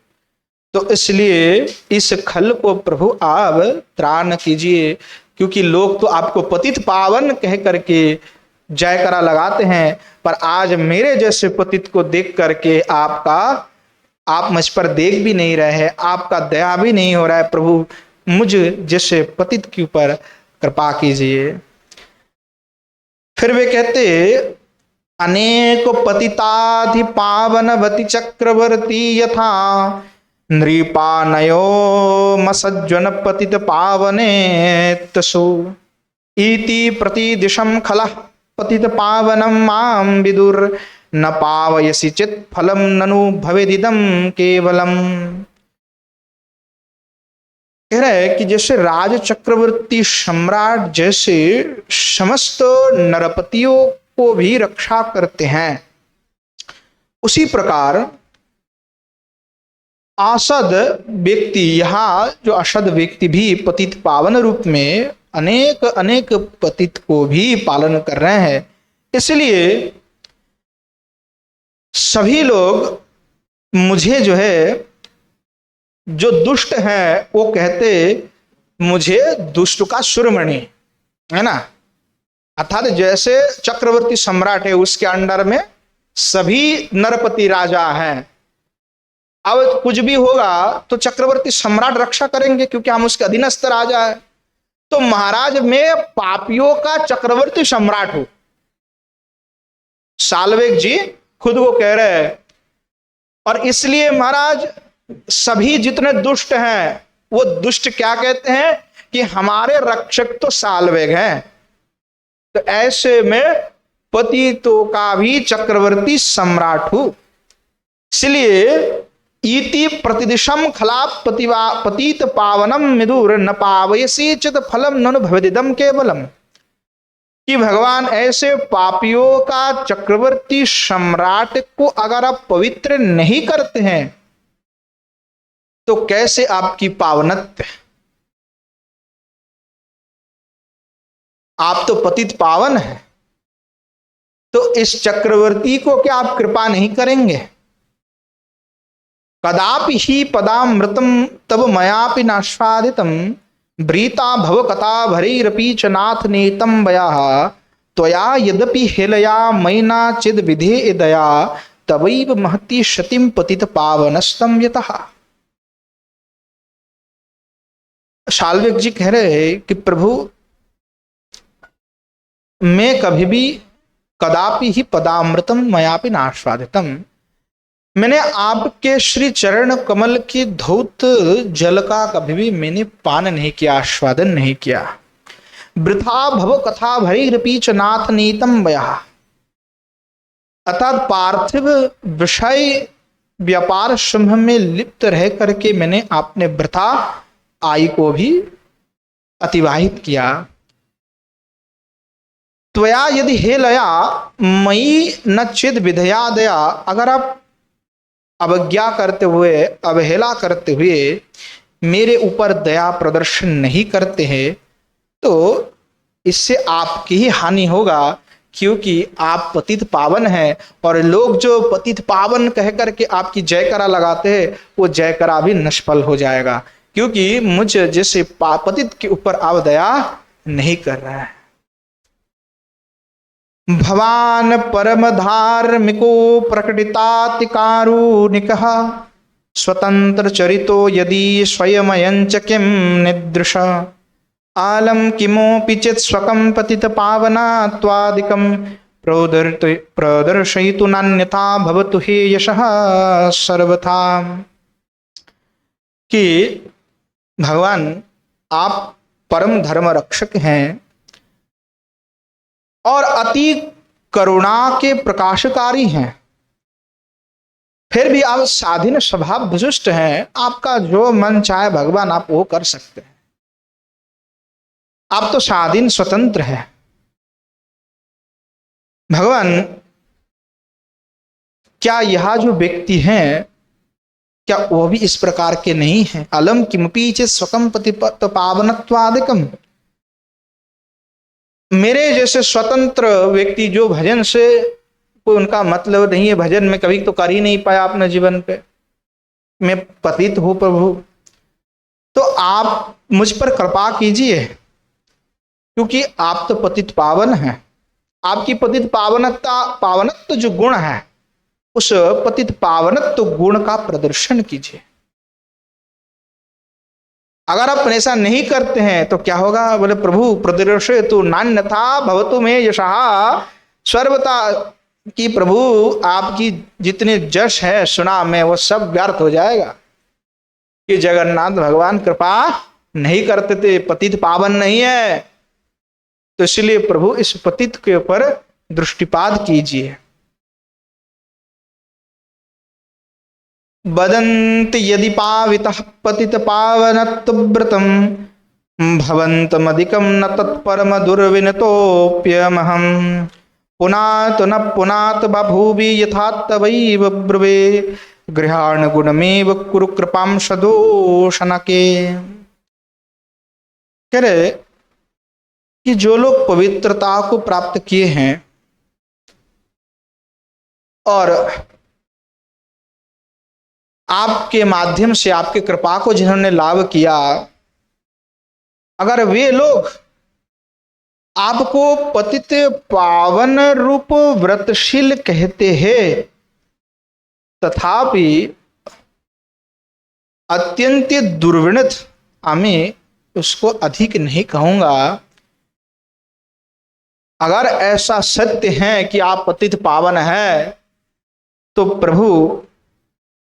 तो इसलिए इस खल को प्रभु आप त्राण कीजिए, क्योंकि लोग तो आपको पतित पावन कह करके जयकरा लगाते हैं, पर आज मेरे जैसे पतित को देख करके आप मुझ पर देख भी नहीं रहे हैं, आपका दया भी नहीं हो रहा है। प्रभु मुझ जैसे पतित के ऊपर कृपा कीजिए। फिर वे कहते अनेक पतिताधि पावनवति चक्रवर्ती यथा नृपानयो मसज्जन पतित पावने तसु इति प्रतिदिशम खलः पतित पावनम माम विदुर न पावयसि चित फलम ननु भवेदिदम केवलम। कह रहे कि जैसे राज चक्रवर्ती सम्राट जैसे समस्त नरपतियों को भी रक्षा करते हैं, उसी प्रकार असद व्यक्ति, यहाँ जो असद व्यक्ति भी पतित पावन रूप में अनेक अनेक पतित को भी पालन कर रहे हैं। इसलिए सभी लोग मुझे जो है, जो दुष्ट है वो कहते मुझे दुष्ट का शिरोमणि, है ना। अर्थात जैसे चक्रवर्ती सम्राट है उसके अंडर में सभी नरपति राजा हैं, अब कुछ भी होगा तो चक्रवर्ती सम्राट रक्षा करेंगे क्योंकि हम उसके अधीनस्थ राजा है। तो महाराज मैं पापियों का चक्रवर्ती सम्राट हूं, साल्वेग जी खुद को कह रहे हैं। और इसलिए महाराज सभी जितने दुष्ट हैं वो दुष्ट क्या कहते हैं कि हमारे रक्षक तो साल्वेग हैं। तो ऐसे में पतितों का भी चक्रवर्ती सम्राट हूं। इसलिए इति प्रतिदिशम खला पतित पावनम मिदुर न पावयसि चित फलम ननु भवेदिदम केवलम, कि भगवान ऐसे पापियों का चक्रवर्ती सम्राट को अगर आप पवित्र नहीं करते हैं तो कैसे आपकी पावनत्व, आप तो पतित पावन है, तो इस चक्रवर्ती को क्या आप कृपा नहीं करेंगे? कदापि ही पदामृतम तब मयापि नास्वादितम ब्रीता भव कथा भरीरपि च नाथ नीतम वयाः त्वया यद्यपि हेलया मैना चिद विधे दया तवैव महति शतिम पतित पावनस्तम यतः। साल्वेग जी कह रहे हैं कि प्रभु मैं कभी भी कदापि ही पदामृतम मयापि नास्वादितम, मैंने आपके श्री चरण कमल की धौत जल का कभी भी मैंने पान नहीं किया, आस्वादन नहीं किया। वृथा भव कथा भरीरपि च नाथ नीतम वयाः, अर्थात पार्थिव विषय व्यापार समूह में लिप्त रह करके मैंने अपने वृथा आयु को भी अतिवाहित किया। त्वया यदि हेलया मई न चिद विधया दया, अगर आप अवज्ञा करते हुए, अवहेला करते हुए मेरे ऊपर दया प्रदर्शन नहीं करते हैं तो इससे आपकी ही हानि होगा, क्योंकि आप पतित पावन हैं। और लोग जो पतित पावन कह करके आपकी जयकरा लगाते हैं वो जयकरा भी निष्फल हो जाएगा, क्योंकि मुझ जैसे पतित के ऊपर आप दया नहीं कर रहा है। भवान परम धार्मिको प्रकटिताति कारुणिकः स्वतंत्र चरितो यदि स्वयमयंच किम निदृश आलम किमोपि चित स्वकं पतित पावनात्वादिकं प्रदर्शयितु नान्यथा भवतु हे यशः सर्वथा। कि भगवान आप परम धर्म रक्षक हैं और अति करुणा के प्रकाशकारी हैं। फिर भी आप स्वाधीन स्वभाव विशिष्ट हैं, आपका जो मन चाहे भगवान आप वो कर सकते हैं। आप तो स्वाधीन स्वतंत्र है। भगवान, क्या यह जो व्यक्ति हैं क्या वो भी इस प्रकार के नहीं है? अलम किमपि च स्वकम पतिपत पावनत्वादिकम, मेरे जैसे स्वतंत्र व्यक्ति जो भजन से कोई उनका मतलब नहीं है, भजन में कभी तो कर ही नहीं पाया अपने जीवन पे, मैं पतित हूं प्रभु, तो आप मुझ पर कृपा कीजिए, क्योंकि आप तो पतित पावन हैं। आपकी पतित पावनत्व जो गुण है, उस पतित पावनत्व गुण का प्रदर्शन कीजिए। अगर आप ऐसा नहीं करते हैं तो क्या होगा? बोले प्रभु प्रदर्शे तो नान्यथा भवतु में यशः सर्वता, कि प्रभु आपकी जितने जश है सुना में वो सब व्यर्थ हो जाएगा। कि जगन्नाथ भगवान कृपा नहीं करते थे, पतित पावन नहीं है, तो इसलिए प्रभु इस पतित के ऊपर दृष्टिपात कीजिए। वदन्ति यदि पावितः पतित पावनत्वव्रतम भवन्तमधिकं न तत्परम दुर्विनतोऽप्यमहं पुनात न पुनात बभूवि यथात्तवैव ब्रुवे गृहाण गुणमेव कुरु कृपां सदोषनके। कह रहे कि जो लोग पवित्रता को प्राप्त किए हैं और आपके माध्यम से आपके कृपा को जिन्होंने लाभ किया, अगर वे लोग आपको पतित पावन रूप व्रतशील कहते हैं, तथापि अत्यंत दुर्विणत, मैं उसको अधिक नहीं कहूंगा। अगर ऐसा सत्य है कि आप पतित पावन है, तो प्रभु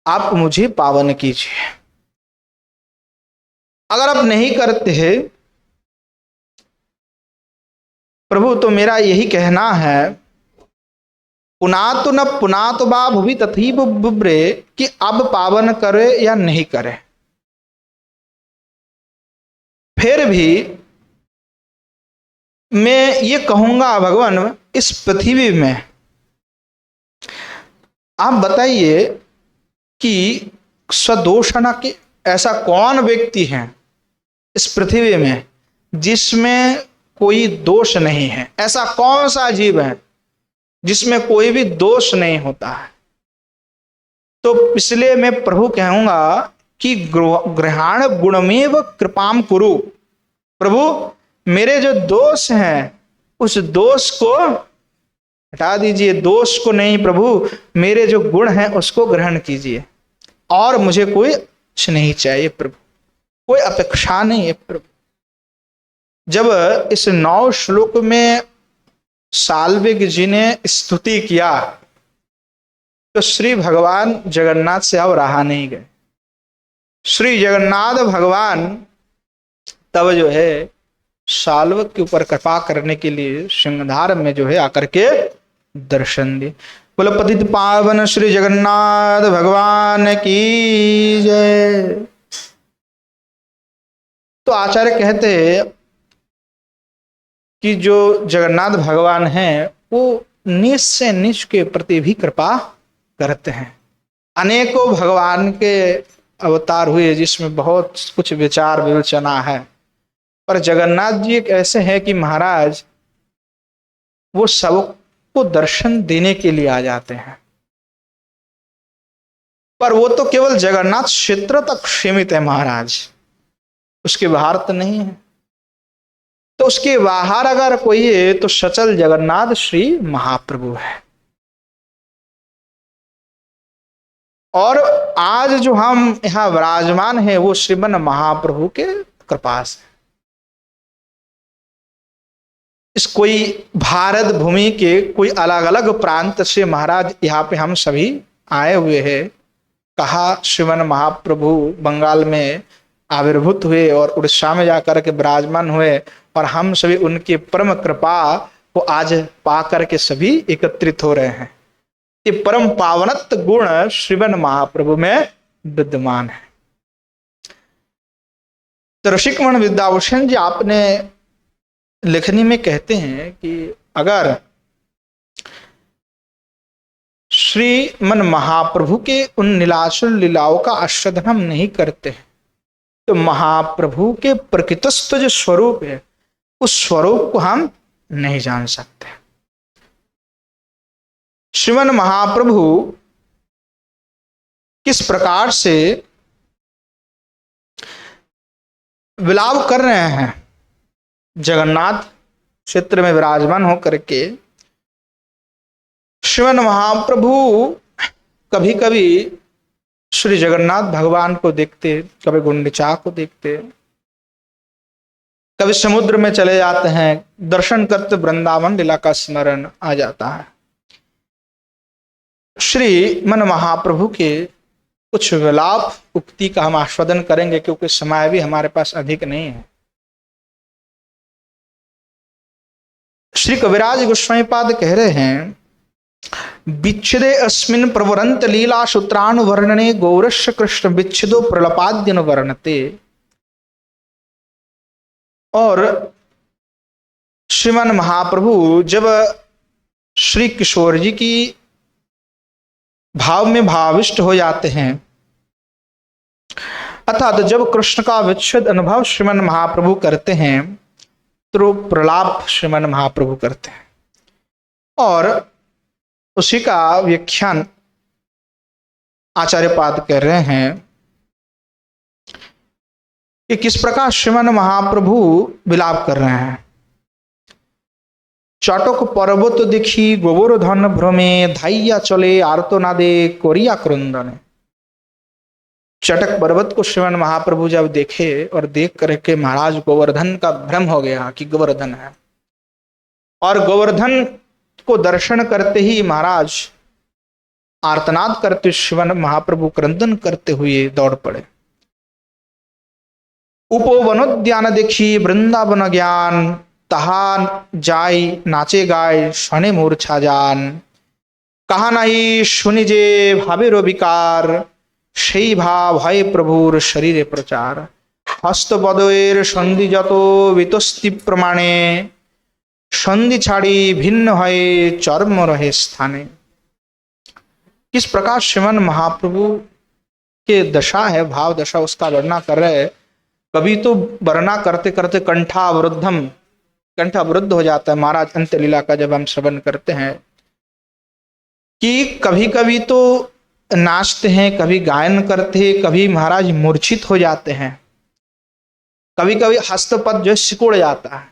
आप मुझे पावन कीजिए। अगर आप नहीं करते हैं प्रभु, तो मेरा यही कहना है, पुनातु न पुनातु बा भुवि तथैव बुब्रे, कि अब पावन करे या नहीं करे, फिर भी मैं ये कहूंगा भगवान, इस पृथ्वी में आप बताइए कि सदोषणा के ऐसा कौन व्यक्ति है इस पृथ्वी में जिसमें कोई दोष नहीं है? ऐसा कौन सा जीव है जिसमें कोई भी दोष नहीं होता है? तो इसलिए मैं प्रभु कहूंगा कि गृहाण गुणमेव कृपाम कुरु। प्रभु मेरे जो दोष हैं उस दोष को हटा दीजिए, दोष को नहीं प्रभु, मेरे जो गुण हैं उसको ग्रहण कीजिए, और मुझे कोई कुछ नहीं चाहिए प्रभु, कोई अपेक्षा नहीं है प्रभु। जब इस 9 श्लोक में साल्विक जी ने स्तुति किया, तो श्री भगवान जगन्नाथ से अब रहा नहीं गए। श्री जगन्नाथ भगवान तब जो है साल्वक के ऊपर कृपा करने के लिए सिंहधार में जो है आकर के दर्शन दिए। बोलो पतित पावन श्री जगन्नाथ भगवान की जय। तो आचार्य कहते हैं कि जो जगन्नाथ भगवान हैं वो नीच से नीच के प्रति भी कृपा करते हैं। अनेकों भगवान के अवतार हुए जिसमें बहुत कुछ विचार विवेचना है, पर जगन्नाथ जी एक ऐसे हैं कि महाराज वो सबको दर्शन देने के लिए आ जाते हैं, पर वो तो केवल जगन्नाथ क्षेत्र तक सीमित है महाराज, उसके बाहर तो नहीं है। तो उसके बाहर अगर कोई है तो सचल जगन्नाथ श्री महाप्रभु है। और आज जो हम यहाँ विराजमान है वो श्रीमन महाप्रभु के कृपा से। इस कोई भारत भूमि के कोई अलग अलग प्रांत से महाराज यहाँ पे हम सभी आए हुए हैं। कहा श्रीमन महाप्रभु बंगाल में आविर्भूत हुए और उड़ीसा में जाकर के विराजमान हुए, और हम सभी उनकी परम कृपा को आज पा करके सभी एकत्रित हो रहे हैं। ये परम पावनत्व गुण श्रीमन महाप्रभु में विद्यमान है। तो ऋषिकमण विद्याभूषण जी आपने लेखनी में कहते हैं कि अगर श्रीमन महाप्रभु के उन नीलाचल लीलाओं का आस्वादन हम नहीं करते हैं तो महाप्रभु के प्रकृतस्थ जो स्वरूप है उस स्वरूप को हम नहीं जान सकते। श्रीमन महाप्रभु किस प्रकार से विलाप कर रहे हैं जगन्नाथ क्षेत्र में विराजमान होकर के। श्रीमन महाप्रभु कभी कभी श्री जगन्नाथ भगवान को देखते, कभी गुंडीचा को देखते, कभी समुद्र में चले जाते हैं, दर्शन करते वृंदावन लीला का स्मरण आ जाता है। श्री मन महाप्रभु के कुछ विलाप उक्ति का हम आस्वादन करेंगे क्योंकि समय भी हमारे पास अधिक नहीं है। श्री कविराज गोस्वामी पाद कह रहे हैं, विच्छेदे अस्मिन् प्रवरंत लीला सूत्रानुवर्णने गौरस्य कृष्ण विच्छेदो प्रलपाद्यन वर्णते। और श्रीमन महाप्रभु जब श्री किशोर जी की भाव में भाविष्ट हो जाते हैं, अर्थात जब कृष्ण का विच्छेद अनुभव श्रीमन महाप्रभु करते हैं तो प्रलाप श्रीमन महाप्रभु करते हैं। और उसी का व्याख्यान आचार्य पाद कर रहे हैं कि किस प्रकार श्रीमन महाप्रभु विलाप कर रहे हैं। चटक पर्वत देखी गोवर्धन भ्रमे धाइया चले आर्तनादे कोरिया क्रंदने। चटक पर्वत को श्रीमन महाप्रभु जब देखे और देख करके महाराज गोवर्धन का भ्रम हो गया कि गोवर्धन है, और गोवर्धन को दर्शन करते ही महाराज आर्तनाद करते श्रीमन महाप्रभु क्रंदन करते हुए दौड़ पड़े। उपवनोद्यान देखी वृंदावन ज्ञान तहा जाय नाचे गाय शने मूर्छा जान। कहा नहीं सुनि जे भावेर विकार সেই ভাব হয় প্রভুর শরীরে প্রচার। হস্তপদয়ের সন্ধি যত বিতস্তি প্রমাণে संधि छाड़ी भिन्न है चर्म रहे स्थाने। किस प्रकार श्रीमन महाप्रभु के दशा है, भाव दशा, उसका वर्णना कर रहे। कभी तो वर्णना करते करते कंठ अवरुद्ध हो जाता है महाराज अंत लीला का जब हम श्रवण करते हैं, कि कभी कभी तो नाचते हैं, कभी गायन करते हैं, कभी महाराज मूर्छित हो जाते हैं, कभी कभी हस्तपद जो सिकुड़ जाता है,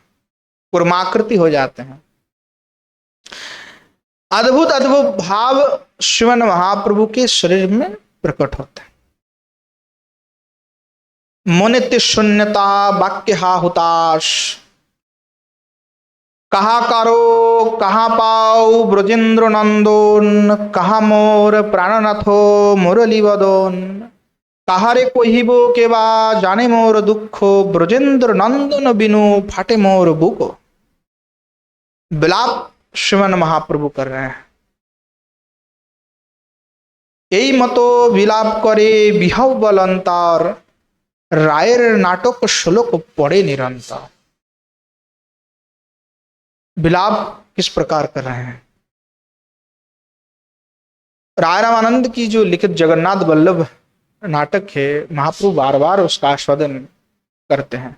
कुर्माकृति हो जाते हैं। अद्भुत अद्भुत भाव श्रीमन महाप्रभु के शरीर में प्रकट होते हैं। मोनित्य शून्यता वाक्य हा हुताश। कहा कारो कहा पाऊ ब्रजेंद्र नंदन। कहा मोर प्राणनाथो मुरली वदन। कहा रे कहिबो के बा जाने मोर दुख। ब्रजेंद्र नंदन बिनु फाटे मोर बुको। विलाप श्रीमन महाप्रभु कर रहे हैं। यही मतो विलाप करे बिहाव बलंतर। रायर नाटक श्लोक पढ़े निरंतर। विलाप किस प्रकार कर रहे हैं। राय रामानंद की जो लिखित जगन्नाथ वल्लभ नाटक है, महाप्रभु बार बार उसका आस्वादन करते हैं।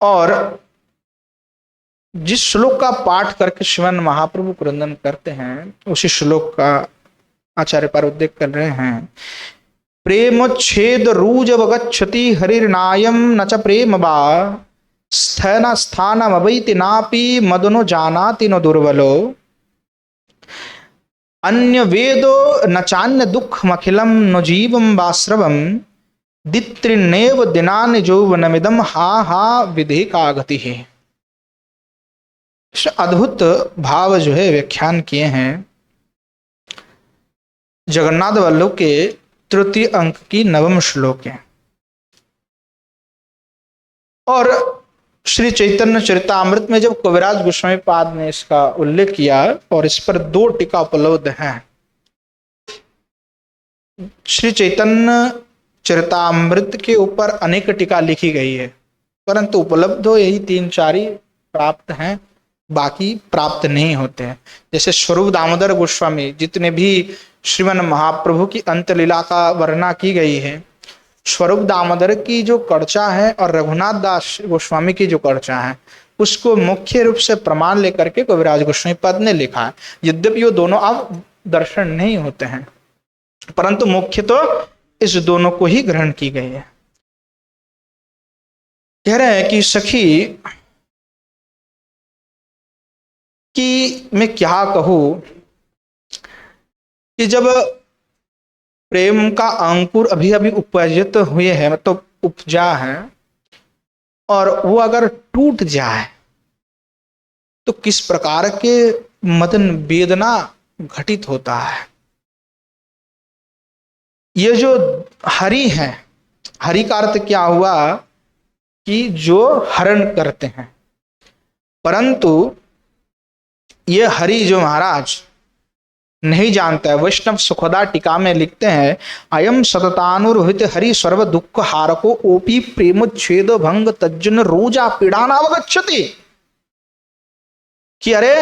और जिस श्लोक का पाठ करके श्रीमन महाप्रभु क्रंदन करते हैं, उसी श्लोक का आचार्य पर उल्लेख कर रहे हैं। प्रेम छेद रूज वगच्छति हरिर्नायम न च प्रेम बा। स्थना स्थानम अवैति नापि मदनो जानाति न दुर्बलो। अन्य वेदो न चान्य दुःखमखिलं न जीवं वा श्रवं। दित्रिनेव दिनानि यौवनमिदं हा हा विधेका गतिः। अद्भुत भाव जो है व्याख्यान किए हैं जगन्नाथ वल्लभ के तृतीय अंक की 9वें श्लोक है। और श्री चैतन्य चरितामृत में जब कविराज गोस्वामी पाद ने इसका उल्लेख किया और इस पर 2 टीका उपलब्ध हैं। श्री चैतन्य चरितामृत के ऊपर अनेक टीका लिखी गई है, परंतु उपलब्ध हो यही 3-4 ही प्राप्त हैं, बाकी प्राप्त नहीं होते हैं। जैसे स्वरूप दामोदर गोस्वामी, जितने भी श्रीमन महाप्रभु की अंत लीला का वर्णना की गई है, स्वरूप दामोदर की जो कर्चा है और रघुनाथ दास गोस्वामी की जो कर्चा है, उसको मुख्य रूप से प्रमाण लेकर के कविराज गोस्वामी पद ने लिखा है। यद्यपि वो दोनों अब दर्शन नहीं होते हैं, परंतु मुख्य तो इस दोनों को ही ग्रहण की गई है। कह रहे हैं कि सखी कि मैं क्या कहूं कि जब प्रेम का अंकुर अभी अभी उपजित हुए हैं, मतलब उपजा है, और वो अगर टूट जाए तो किस प्रकार के मदन वेदना घटित होता है। ये जो हरि है, हरि का अर्थ क्या हुआ कि जो हरण करते हैं, परंतु ये हरि जो महाराज नहीं जानता है। वैष्णव सुखदा टीका में लिखते हैं, अयम सततानुरहित हरि सर्व दुख हारको ओपी प्रेम छेद भंग तज्जन रोजा पीड़ानावगच्छति। कि अरे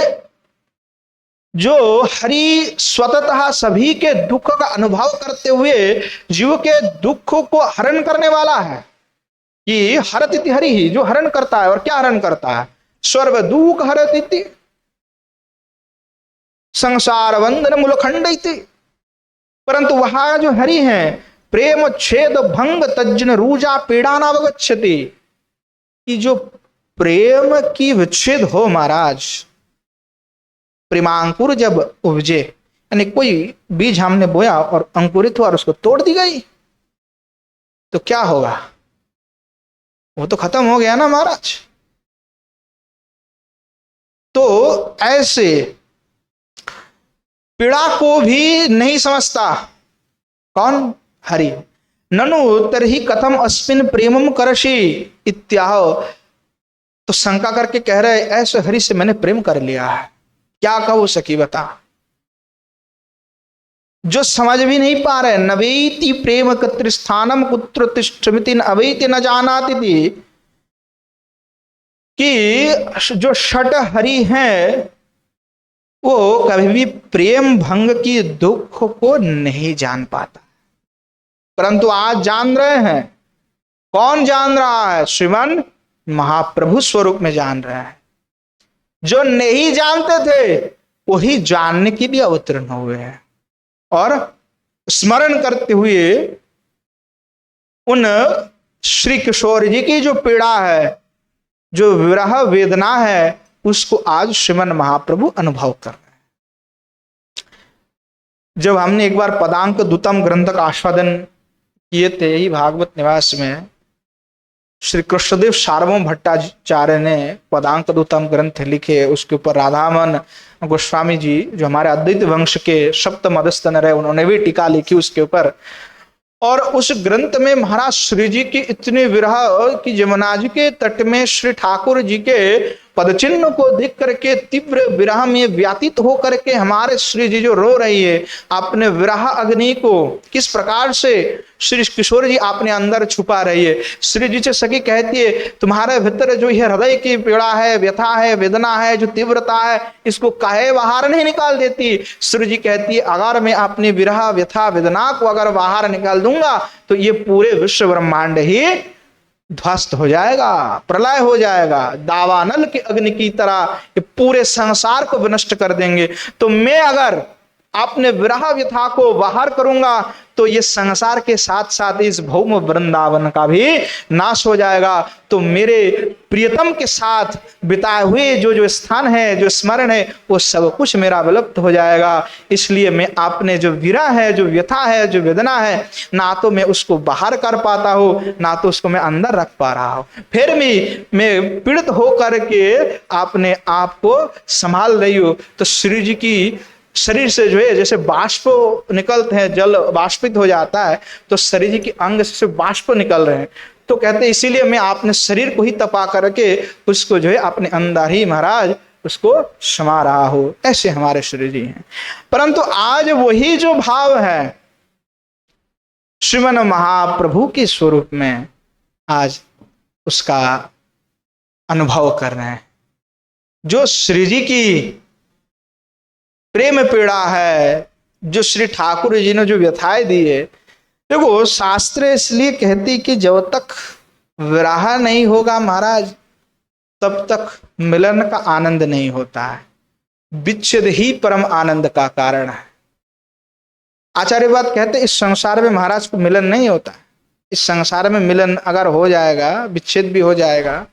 जो हरि स्वतः सभी के दुख का अनुभव करते हुए जीव के दुख को हरण करने वाला है, कि हरतिति हरि ही, जो हरण करता है। और क्या हरण करता है? सर्व दुख हरतिति संसार बंधन मूलखंड। परंतु वहां जो हरि है, प्रेम छेद भंग तज्जन रूजा पीड़ानावगच्छति, कि जो प्रेम की विच्छेद हो महाराज, प्रेमांकुर जब उपजे, यानी कोई बीज हमने बोया और अंकुरित हुआ और उसको तोड़ दी गई, तो क्या होगा? वो तो खत्म हो गया ना महाराज। तो ऐसे पीड़ा को भी नहीं समझता कौन? हरि। ननु तरहि कथम अस्मिन प्रेमम करशी इत्याह। तो शंका करके कह रहे, ऐसे हरि से मैंने प्रेम कर लिया है, क्या कहूं सखी बता। जो समझ भी नहीं पा रहे, नवेति प्रेम कत्रिस्थानम कुत्र तिष्ठमिति अवैति न जानाति थी, कि जो षट हरि हैं वो कभी भी प्रेम भंग की दुख को नहीं जान पाता, परंतु आज जान रहे हैं। कौन जान रहा है? श्रीमन महाप्रभु स्वरूप में जान रहा है। जो नहीं जानते थे वही जानने की भी अवतरण हुए हैं, और स्मरण करते हुए उन श्री किशोर जी की जो पीड़ा है, जो विरह वेदना है, उसको आज श्रीमन महाप्रभु अनुभव कर रहे हैं। जब हमने एक बार पदांक दूतम ग्रंथ का आस्वादन किए थे ही भागवत निवास में, श्री कृष्णदेव सार्वभौम भट्टाचार्य ने पदांक दूतम ग्रंथ लिखे। उसके ऊपर राधामन गोस्वामी जी, जो हमारे अद्वैत वंश के सप्त मदस्तन रहे, उन्होंने भी टीका लिखी उसके ऊपर। और उस ग्रंथ में महाराज श्री जी की इतनी विरह कि जमुना जी के तट में श्री ठाकुर जी के पदचिन्ह को देख करके तीव्र विरह में व्यतीत हो करके हमारे श्री जी जो रो रही है, अपने विरह अग्नि को किस प्रकार से श्री किशोर जी आपने अंदर छुपा रही है। श्री जी से सखी कहती है, तुम्हारे भीतर जो यह हृदय की पीड़ा है, व्यथा है, वेदना है, जो तीव्रता है, इसको काहे बाहर नहीं निकाल देती। श्री जी कहती है, अगर मैं अपनी विरह व्यथा वेदना को अगर बाहर निकाल दूंगा तो ये पूरे विश्व ब्रह्मांड ही ध्वस्त हो जाएगा, प्रलय हो जाएगा, दावानल के अग्नि की तरह ये पूरे संसार को विनष्ट कर देंगे। तो मैं अगर अपने विरह व्यथा को बाहर करूंगा तो ये संसार के साथ साथ इस भौम वृंदावन का भी नाश हो जाएगा। तो मेरे प्रियतम के साथ बिताए हुए जो स्थान है, जो स्मरण है, वो सब कुछ मेरा विलुप्त हो जाएगा। इसलिए मैं अपने जो विरह है, जो व्यथा है, जो वेदना है, ना तो मैं उसको बाहर कर पाता हूँ, ना तो उसको मैं अंदर रख पा रहा हूँ। फिर भी मैं पीड़ित होकर के अपने आप को संभाल रही हूँ। तो श्री जी की शरीर से जो है जैसे बाष्प निकलते हैं, जल बाष्पित हो जाता है, तो शरीर जी के अंग से बाष्प निकल रहे हैं। तो कहते इसीलिए मैं आपने शरीर को ही तपा करके उसको जो है अपने अंदर ही महाराज उसको समा रहा हो, ऐसे हमारे शरीर जी हैं। परंतु आज वही जो भाव है श्रीमन महाप्रभु के स्वरूप में आज उसका अनुभव कर रहे हैं। जो श्री जी की प्रेम पीड़ा है, जो श्री ठाकुर जी ने जो व्यथाएं दी है, देखो शास्त्र इसलिए कहती कि जब तक विरह नहीं होगा महाराज तब तक मिलन का आनंद नहीं होता है। विच्छेद ही परम आनंद का कारण है। आचार्य बात कहते इस संसार में महाराज को मिलन नहीं होता है। इस संसार में मिलन अगर हो जाएगा, विच्छेद भी हो जाएगा,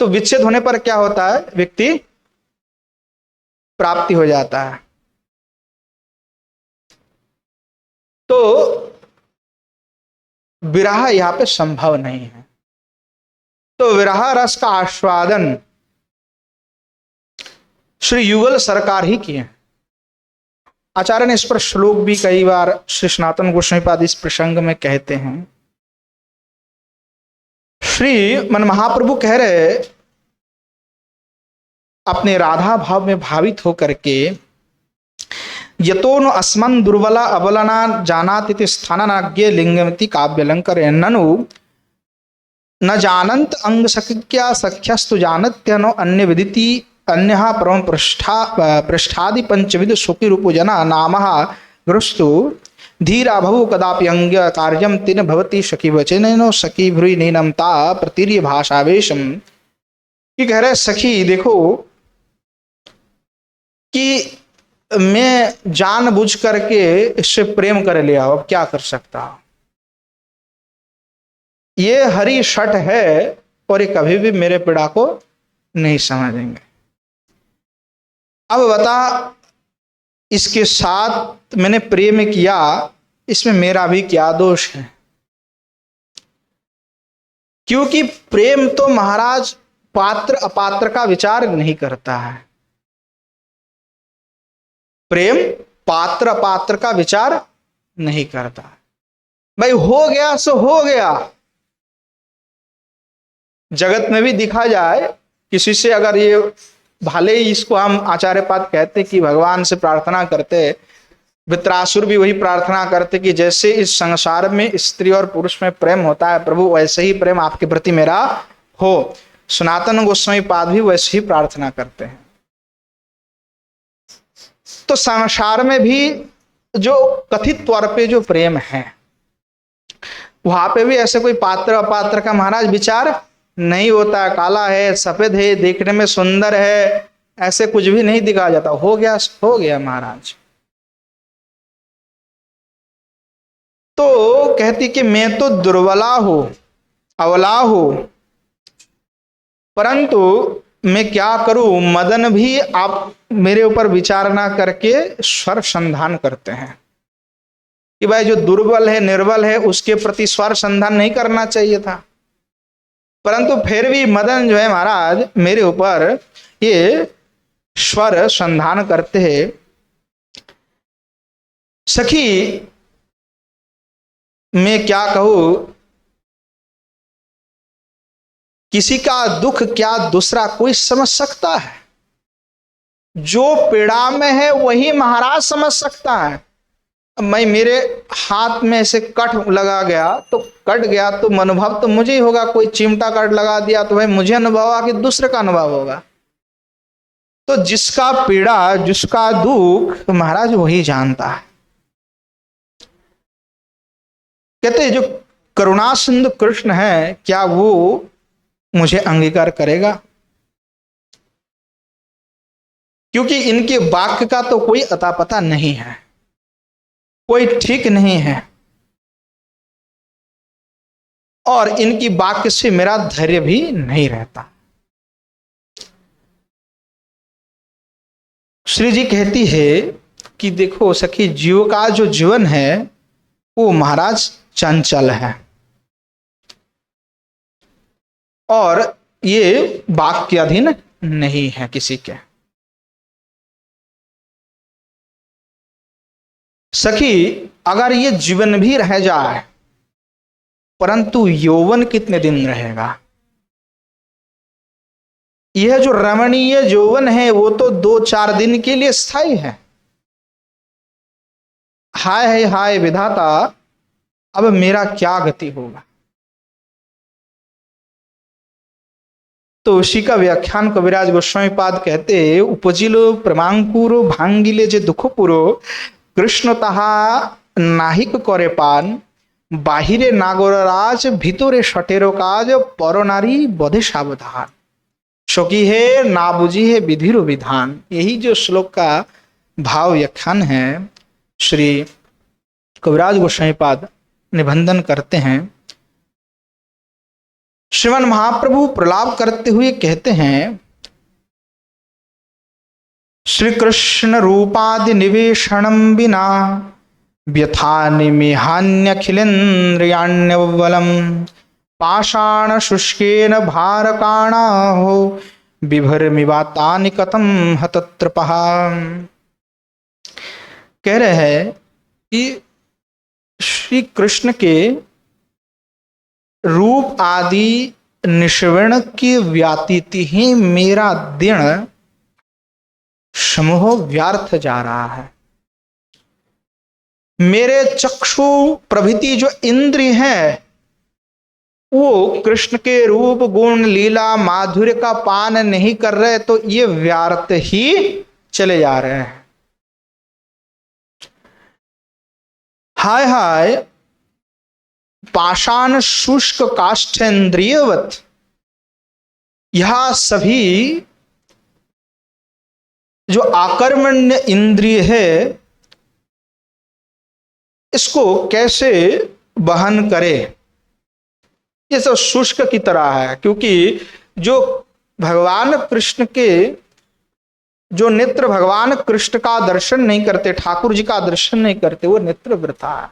तो विच्छेद होने पर क्या होता है, व्यक्ति प्राप्ति हो जाता है। तो विरह यहां पे संभव नहीं है। तो विरह रस का आस्वादन श्री युगल सरकार ही किए। आचार्य ने इस पर श्लोक भी कई बार श्री सनातन गोस्वामी पाद इस प्रसंग में कहते हैं। श्री मन महाप्रभु कह रहे अपने राधा भाव में भावित होकर के, यतो नो अस्मन् दुर्बला अबलना जानाति स्थानाज्ञे लिंगमति काव्यलंकर ननु न जानंत अंग सख्या सख्यस्तु जानत्यनो अन्य विदिति अन्यः परम पृष्ठादि पंचविध सुखी रूपो जना नामः ग्रस्तु धीरा भवु कदापि अंग कार्यम तिन भवति सखी वचनेनो सखी भ्रुई नीनमता प्रतिर्य भाषावेशम। ये कह रहे सखी देखो कि मैं जानबूझ करके इससे प्रेम कर लिया, अब क्या कर सकता हूं। ये हरी शठ है और ये कभी भी मेरे पीड़ा को नहीं समझेंगे। अब बता, इसके साथ मैंने प्रेम किया, इसमें मेरा भी क्या दोष है। क्योंकि प्रेम तो महाराज पात्र अपात्र का विचार नहीं करता है। प्रेम पात्र अपात्र का विचार नहीं करता। भाई हो गया सो हो गया। जगत में भी दिखा जाए किसी से, अगर ये भले ही इसको हम आचार्य पाद कहते कि भगवान से प्रार्थना करते, वित्रासुर भी वही प्रार्थना करते कि जैसे इस संसार में स्त्री और पुरुष में प्रेम होता है प्रभु, वैसे ही प्रेम आपके प्रति मेरा हो। सनातन गोस्वामी पाद भी वैसे ही प्रार्थना करते हैं। तो संसार में भी जो कथित तौर पे जो प्रेम है, वहां पे भी ऐसे कोई पात्र अपात्र का महाराज विचार नहीं होता। काला है, सफेद है, देखने में सुंदर है, ऐसे कुछ भी नहीं दिखाया जाता। हो गया महाराज। तो कहती कि मैं तो दुर्बला हूं, अवला हूं, परंतु मैं क्या करूं। मदन भी आप मेरे ऊपर विचार ना करके स्वर संधान करते हैं कि भाई जो दुर्बल है, निर्बल है, उसके प्रति स्वर संधान नहीं करना चाहिए था। परंतु फिर भी मदन जो है महाराज मेरे ऊपर ये स्वर संधान करते हैं। सखी मैं क्या कहूं, किसी का दुख क्या दूसरा कोई समझ सकता है। जो पीड़ा में है वही महाराज समझ सकता है। मैं मेरे हाथ में से कट लगा गया तो कट गया तो अनुभव तो मुझे ही होगा। कोई चिमटा कट लगा दिया तो भाई मुझे अनुभव होगा कि दूसरे का अनुभव होगा। तो जिसका पीड़ा, जिसका दुख महाराज वही जानता है। कहते जो करुणा सिंधु कृष्ण है, क्या वो मुझे अंगीकार करेगा। क्योंकि इनके वाक्य का तो कोई अता पता नहीं है, कोई ठीक नहीं है, और इनकी वाक्य से मेरा धैर्य भी नहीं रहता। श्री जी कहती है कि देखो सखी, जीव का जो जीवन है वो महाराज चंचल है, और ये वाक्य अधीन नहीं है किसी के। सखी अगर ये जीवन भी रह जाए परंतु यौवन कितने दिन रहेगा? यह जो रमणीय यौवन है वो तो 2-4 दिन के लिए स्थायी है। हाय हाय विधाता, अब मेरा क्या गति होगा? तो उसी का व्याख्यान कविराज गोस्वामी पाद कहते, उपजिलो प्रमांकुरो भांगिले जे दुख पुरो, कृष्ण ताहा नाहिक करे पान, बाहिरे नागरराज ভিতরে সটেরো কাজ, परनारी बधे सावधान, शोकी है ना बुझी है विधिर विधान। यही जो श्लोक का भाव व्याख्यान है श्री कविराज गोस्वामी पाद निबंधन करते हैं। श्रीमन महाप्रभु प्रलाप करते हुए कहते हैं, श्री कृष्ण रूपादि निवेशनम बिना व्यथा निमिहान्यखिलेन्द्रियाण्यवलम, पाषाण शुष्केन भारकाणा हो, बिभर्मिवातानि कथम हतत्रपः। कह रहे हैं कि श्री कृष्ण के रूप आदि निष्वर्ण की व्यातीति ही मेरा दिन समूह व्यर्थ जा रहा है। मेरे चक्षु प्रभृति जो इंद्रिय हैं वो कृष्ण के रूप गुण लीला माधुर्य का पान नहीं कर रहे, तो ये व्यर्थ ही चले जा रहे हैं। हाय हाय पाषाण शुष्क काष्ठेन्द्रियवत, यह सभी जो आकर्मण्य इंद्रिय है इसको कैसे वहन करे? ये सब शुष्क की तरह है, क्योंकि जो भगवान कृष्ण के जो नेत्र भगवान कृष्ण का दर्शन नहीं करते, ठाकुर जी का दर्शन नहीं करते, वो नेत्र वृथा है।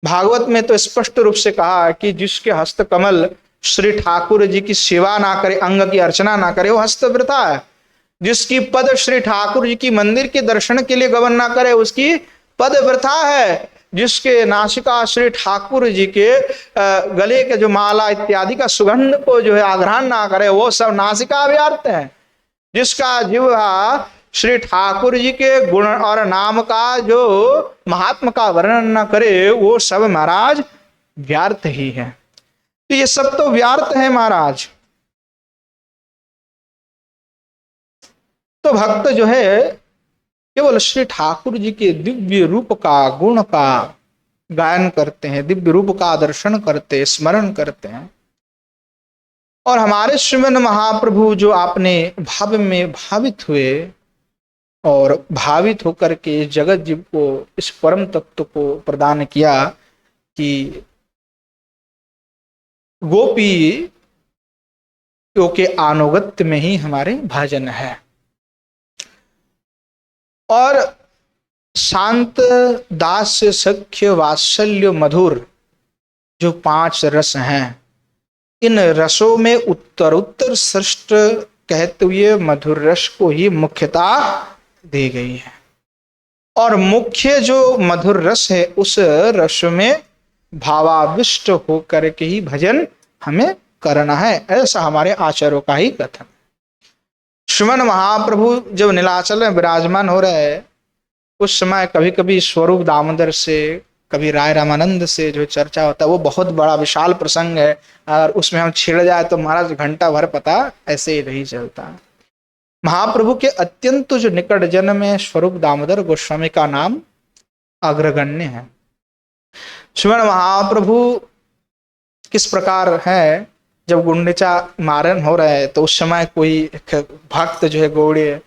भागवत में तो स्पष्ट रूप से कहा कि जिसके हस्त कमल श्री ठाकुर जी की सेवा ना करे, अंग की अर्चना ना करे, वो हस्त वृथा है। जिसकी पद श्री ठाकुर जी की मंदिर के दर्शन के लिए गमन ना करे, उसकी पद वृथा है। जिसके नासिका श्री ठाकुर जी के गले के जो माला इत्यादि का सुगंध को जो है आग्रहण ना करे, वो सब नासिका व्यर्थ है। जिसका जिह्वा श्री ठाकुर जी के गुण और नाम का जो महात्मा का वर्णन न करे, वो सब महाराज व्यर्थ ही है। तो ये सब तो व्यर्थ है महाराज। तो भक्त जो है केवल श्री ठाकुर जी के दिव्य रूप का गुण का गायन करते हैं, दिव्य रूप का दर्शन करते, स्मरण करते हैं। और हमारे श्रीमन महाप्रभु जो आपने भाव में भावित हुए और भावित होकर के जगत जीव को इस परम तत्व को प्रदान किया कि गोपी के अनुगत्य में ही हमारे भजन है। और शांत दास्य सख्य वात्सल्य मधुर जो 5 रस हैं, इन रसों में उत्तरोत्तर श्रेष्ठ कहते हुए मधुर रस को ही मुख्यता दी गई है। और मुख्य जो मधुर रस है उस रस में भावाविष्ट होकर के ही भजन हमें करना है, ऐसा हमारे आचार्यों का ही कथन। श्रीमन महाप्रभु जब नीलाचल में विराजमान हो रहे हैं उस समय कभी कभी स्वरूप दामोदर से, कभी राय रामानंद से जो चर्चा होता है वो बहुत बड़ा विशाल प्रसंग है, और उसमें हम छिड़ जाए तो महाराज घंटा भर पता ऐसे ही नहीं चलता। महाप्रभु के अत्यंत जो निकट जन में स्वरूप दामोदर गोस्वामी का नाम अग्रगण्य है। श्रीमन महाप्रभु किस प्रकार है, जब गुंडीचा मारन हो रहा है तो उस समय कोई भक्त जो है गौड़ीय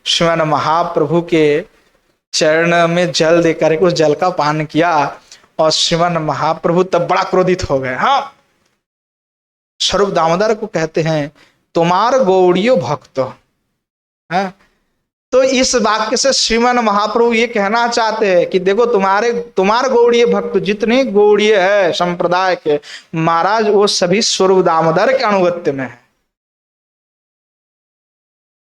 श्रीमन महाप्रभु के चरण में जल देकर उस जल का पान किया, और श्रीमन महाप्रभु तब बड़ा क्रोधित हो गए। हाँ, स्वरूप दामोदर को कहते हैं तुम्हार गौड़ीय भक्त है। तो इस वाक्य से श्रीमन महाप्रभु ये कहना चाहते हैं कि देखो तुम्हारे गौड़ीय भक्त जितने गौड़ीय है संप्रदाय के महाराज, वो सभी स्वरूप दामोदर के अनुगत्य में है।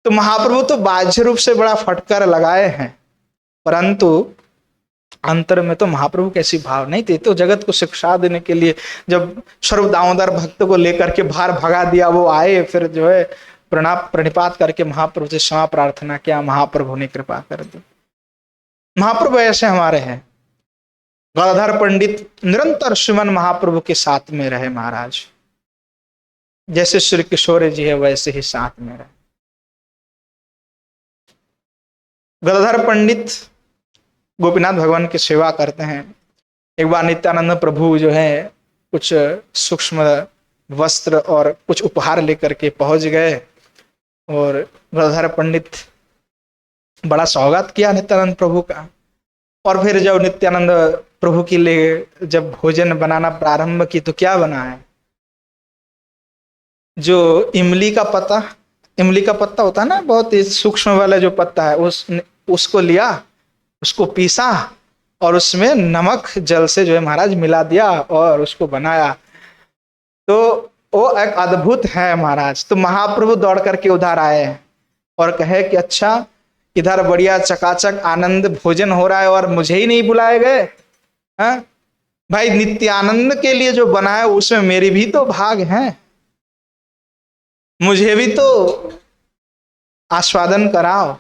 तो महाप्रभु तो बाह्य रूप से बड़ा फटकार लगाए हैं, परंतु अंतर में तो महाप्रभु कैसी भाव नहीं थे, तो जगत को शिक्षा देने के लिए जब सर्व दामोदर भक्त को लेकर के बाहर भगा दिया, वो आए, फिर जो है प्रणिपात करके महाप्रभु से क्षमा प्रार्थना किया, महाप्रभु ने कृपा कर दी। महाप्रभु ऐसे हमारे हैं। गदाधर पंडित निरंतर श्रीमन महाप्रभु के साथ में रहे महाराज, जैसे श्री किशोर जी है वैसे ही साथ में रहे। गदाधर पंडित गोपीनाथ भगवान की सेवा करते हैं। एक बार नित्यानंद प्रभु जो है कुछ सूक्ष्म वस्त्र और कुछ उपहार लेकर के पहुंच गए, और गदाधर पंडित बड़ा स्वागत किया नित्यानंद प्रभु का। और फिर जब नित्यानंद प्रभु के लिए जब भोजन बनाना प्रारंभ की, तो क्या बना है, जो इमली का पत्ता होता है ना, बहुत ही सूक्ष्म वाला जो पत्ता है, उसको लिया, उसको पीसा और उसमें नमक जल से जो है महाराज मिला दिया और उसको बनाया। तो वो एक अद्भुत है महाराज। तो महाप्रभु दौड़ करके उधर आए और कहे कि अच्छा, इधर बढ़िया चकाचक आनंद भोजन हो रहा है और मुझे ही नहीं बुलाए गए। हाँ भाई, नित्यानंद के लिए जो बना है उसमें मेरी भी तो भाग है, मुझे भी तो आस्वादन कराओ।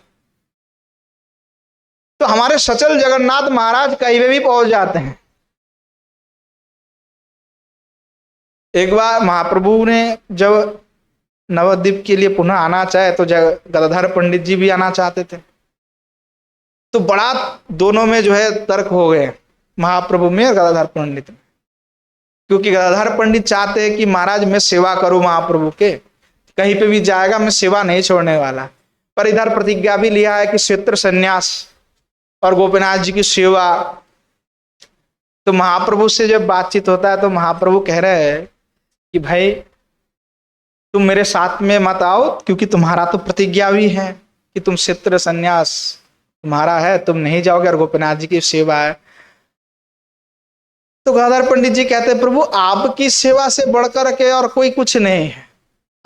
तो हमारे सचल जगन्नाथ महाराज कहीं भी पहुंच जाते हैं। एक बार महाप्रभु ने जब नवद्वीप के लिए पुनः आना चाहे, तो गदाधर पंडित जी भी आना चाहते थे। तो बड़ा दोनों में जो है तर्क हो गए, महाप्रभु में और गदाधर पंडित में, क्योंकि गदाधर पंडित चाहते हैं कि महाराज मैं सेवा करूं महाप्रभु के, कहीं पे भी जाएगा मैं सेवा नहीं छोड़ने वाला। पर इधर प्रतिज्ञा भी लिया है कि क्षेत्र संन्यास और गोपीनाथ जी की सेवा। तो महाप्रभु से जब बातचीत होता है तो महाप्रभु कह रहे हैं कि भाई तुम मेरे साथ में मत आओ, क्योंकि तुम्हारा तो प्रतिज्ञा भी है कि तुम क्षेत्र संन्यास तुम्हारा है, तुम नहीं जाओगे, और गोपीनाथ जी की सेवा है। तो गदाधर पंडित जी कहते हैं प्रभु आपकी सेवा से बढ़कर के और कोई कुछ नहीं है,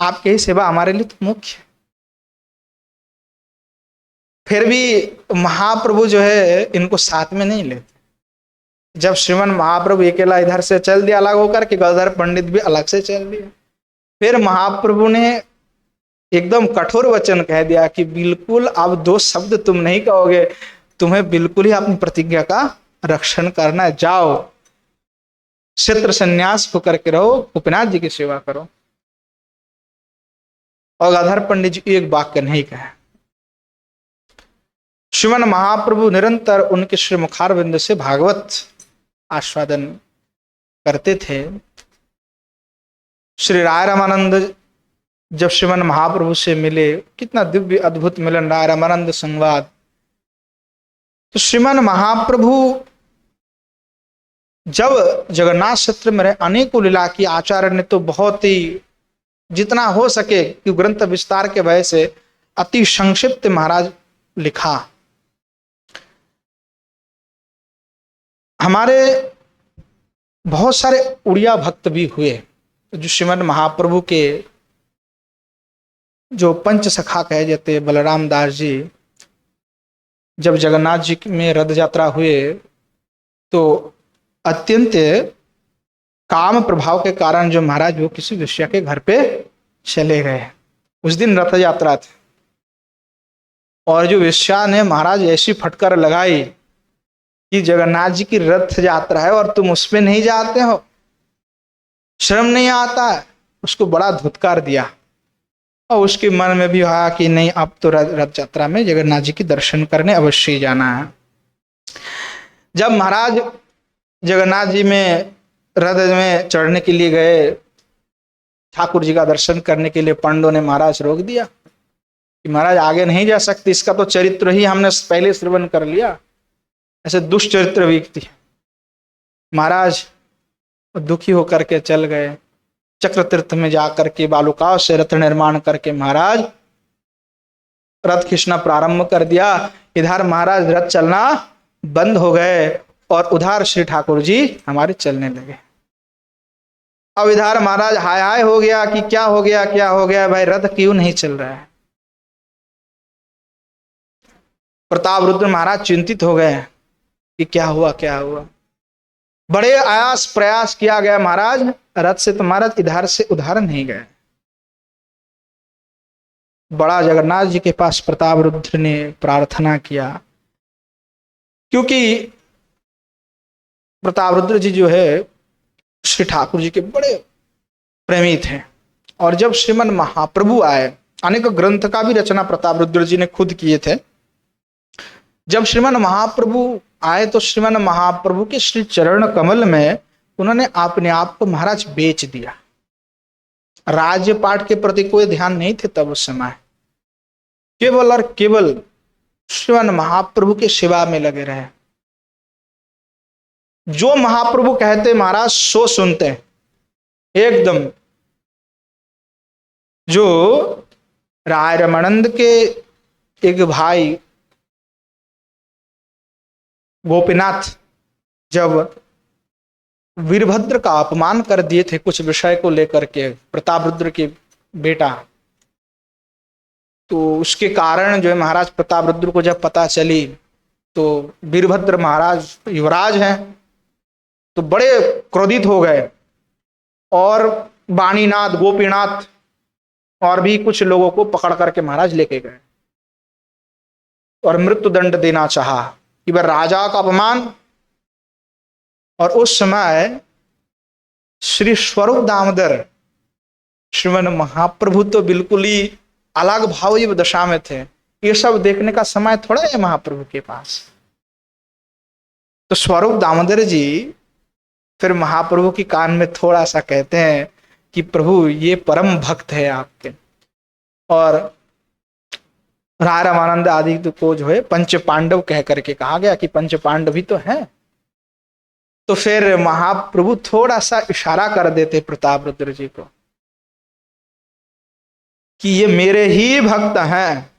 आपकी ही सेवा हमारे लिए तो मुख्य है। फिर भी महाप्रभु जो है इनको साथ में नहीं लेते। जब श्रीमन महाप्रभु अकेला इधर से चल दिया अलग होकर के, गदाधर पंडित भी अलग से चल दिया। फिर महाप्रभु ने एकदम कठोर वचन कह दिया कि बिल्कुल अब 2 शब्द तुम नहीं कहोगे, तुम्हें बिल्कुल ही अपनी प्रतिज्ञा का रक्षण करना है, जाओ क्षेत्र संन्यास होकर के रहो, गोपीनाथ जी की सेवा करो। और गदाधर पंडित जी एक वाक्य नहीं कहा। श्रीमन महाप्रभु निरंतर उनके श्री मुखारविंद से भागवत आस्वादन करते थे। श्री राय रामानंद जब श्रीमन महाप्रभु से मिले, कितना दिव्य अद्भुत मिलन, राय रामानंद संवाद। तो श्रीमन महाप्रभु जब जगन्नाथ क्षेत्र में रहे, अनेकों लीला की। आचार्य ने तो बहुत ही जितना हो सके कि ग्रंथ विस्तार के वजह से अति संक्षिप्त महाराज लिखा। हमारे बहुत सारे उड़िया भक्त भी हुए जो श्रीमद महाप्रभु के जो पंच सखा कहे जाते, बलराम दास जी जब जगन्नाथ जी में रथ यात्रा हुए तो अत्यंत काम प्रभाव के कारण जो महाराज वो किसी वेश्या के घर पे चले गए। उस दिन रथ यात्रा थी और जो वेश्या ने महाराज ऐसी फटकार लगाई कि जगन्नाथ जी की रथ यात्रा है और तुम उसमें नहीं जाते हो, शर्म नहीं आता है। उसको बड़ा धुतकार दिया और उसके मन में भी आया कि नहीं अब तो रथ यात्रा में जगन्नाथ जी की दर्शन करने अवश्य जाना है। जब महाराज जगन्नाथ जी में रथ में चढ़ने के लिए गए, ठाकुर जी का दर्शन करने के लिए पंडों ने महाराज रोक दिया कि महाराज आगे नहीं जा सकते, इसका तो चरित्र ही हमने पहले श्रवण कर लिया, ऐसे दुष्चरित्र व्यक्ति। महाराज दुखी होकर के चल गए। चक्र तीर्थ में जाकर के बालुकाओं से रथ निर्माण करके महाराज रथ खींचना प्रारंभ कर दिया। इधर महाराज रथ चलना बंद हो गए और उधर श्री ठाकुर जी हमारे चलने लगे। अब इधर महाराज हाय हाय हो गया कि क्या हो गया, क्या हो गया भाई, रथ क्यों नहीं चल रहा है। प्रताप रुद्र महाराज चिंतित हो गए कि क्या हुआ क्या हुआ। बड़े आयास प्रयास किया गया महाराज, रथ से तो महाराज इधर से उधर नहीं गए। बड़ा जगन्नाथ जी के पास प्रतापरुद्र ने प्रार्थना किया, क्योंकि प्रतापरुद्र जी जो है श्री ठाकुर जी के बड़े प्रेमी थे। और जब श्रीमन महाप्रभु आए, अनेक ग्रंथ का भी रचना प्रतापरुद्र जी ने खुद किए थे। जब श्रीमन महाप्रभु आए तो श्रीमन महाप्रभु के श्री चरण कमल में उन्होंने अपने आप को महाराज बेच दिया। राज्य पाठ के प्रति कोई ध्यान नहीं थे तब उस समय, केवल और केवल श्रीमन महाप्रभु की सेवा में लगे रहे। जो महाप्रभु कहते महाराज सो सुनते हैं एकदम। जो राय रमानंद के एक भाई गोपीनाथ जब वीरभद्र का अपमान कर दिए थे कुछ विषय को लेकर के, प्रतापरुद्र के बेटा, तो उसके कारण जो है महाराज प्रतापरुद्र को जब पता चली तो वीरभद्र महाराज युवराज हैं तो बड़े क्रोधित हो गए और वाणीनाथ, गोपीनाथ और भी कुछ लोगों को पकड़ करके महाराज लेके गए और मृत्यु दंड देना चाहा कि वह राजा का अपमान। और उस समय श्री स्वरूप दामोदर श्रीमन महाप्रभु तो बिल्कुल ही अलग भाव दशा में थे। ये सब देखने का समय थोड़ा है महाप्रभु के पास। तो स्वरूप दामोदर जी फिर महाप्रभु की कान में थोड़ा सा कहते हैं कि प्रभु ये परम भक्त है आपके। और राय रामानंद आदि को जो है पंच पांडव कह करके कहा गया कि पंच पांडव भी तो हैं। तो फिर महाप्रभु थोड़ा सा इशारा कर देते प्रतापरुद्र जी को कि ये मेरे ही भक्त हैं,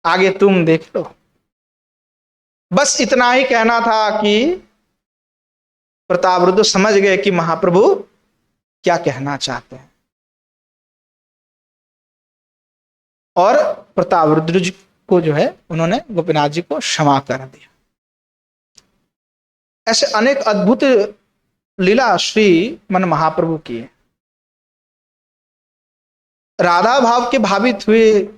आगे तुम देख लो। बस इतना ही कहना था कि प्रतापरुद्र समझ गए कि महाप्रभु क्या कहना चाहते हैं और प्रतापरुद्र जी को जो है उन्होंने गोपीनाथ जी को क्षमा कर दिया। ऐसे अनेक अद्भुत लीला श्री मन महाप्रभु की है। राधा भाव के भावित हुए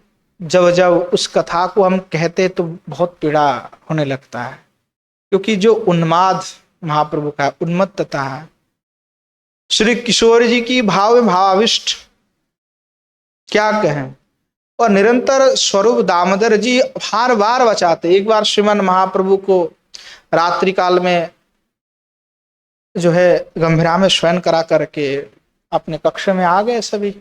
जब जब उस कथा को हम कहते तो बहुत पीड़ा होने लगता है, क्योंकि जो उन्माद महाप्रभु का उन्मत्तता है, श्री किशोर जी की भाव में भावाविष्ट क्या कहें। और निरंतर स्वरूप दामोदर जी हर बार बचाते। एक बार श्रीमन महाप्रभु को रात्रि काल में जो है गंभीरा में शयन करा करके अपने कक्ष में आ गए सभी।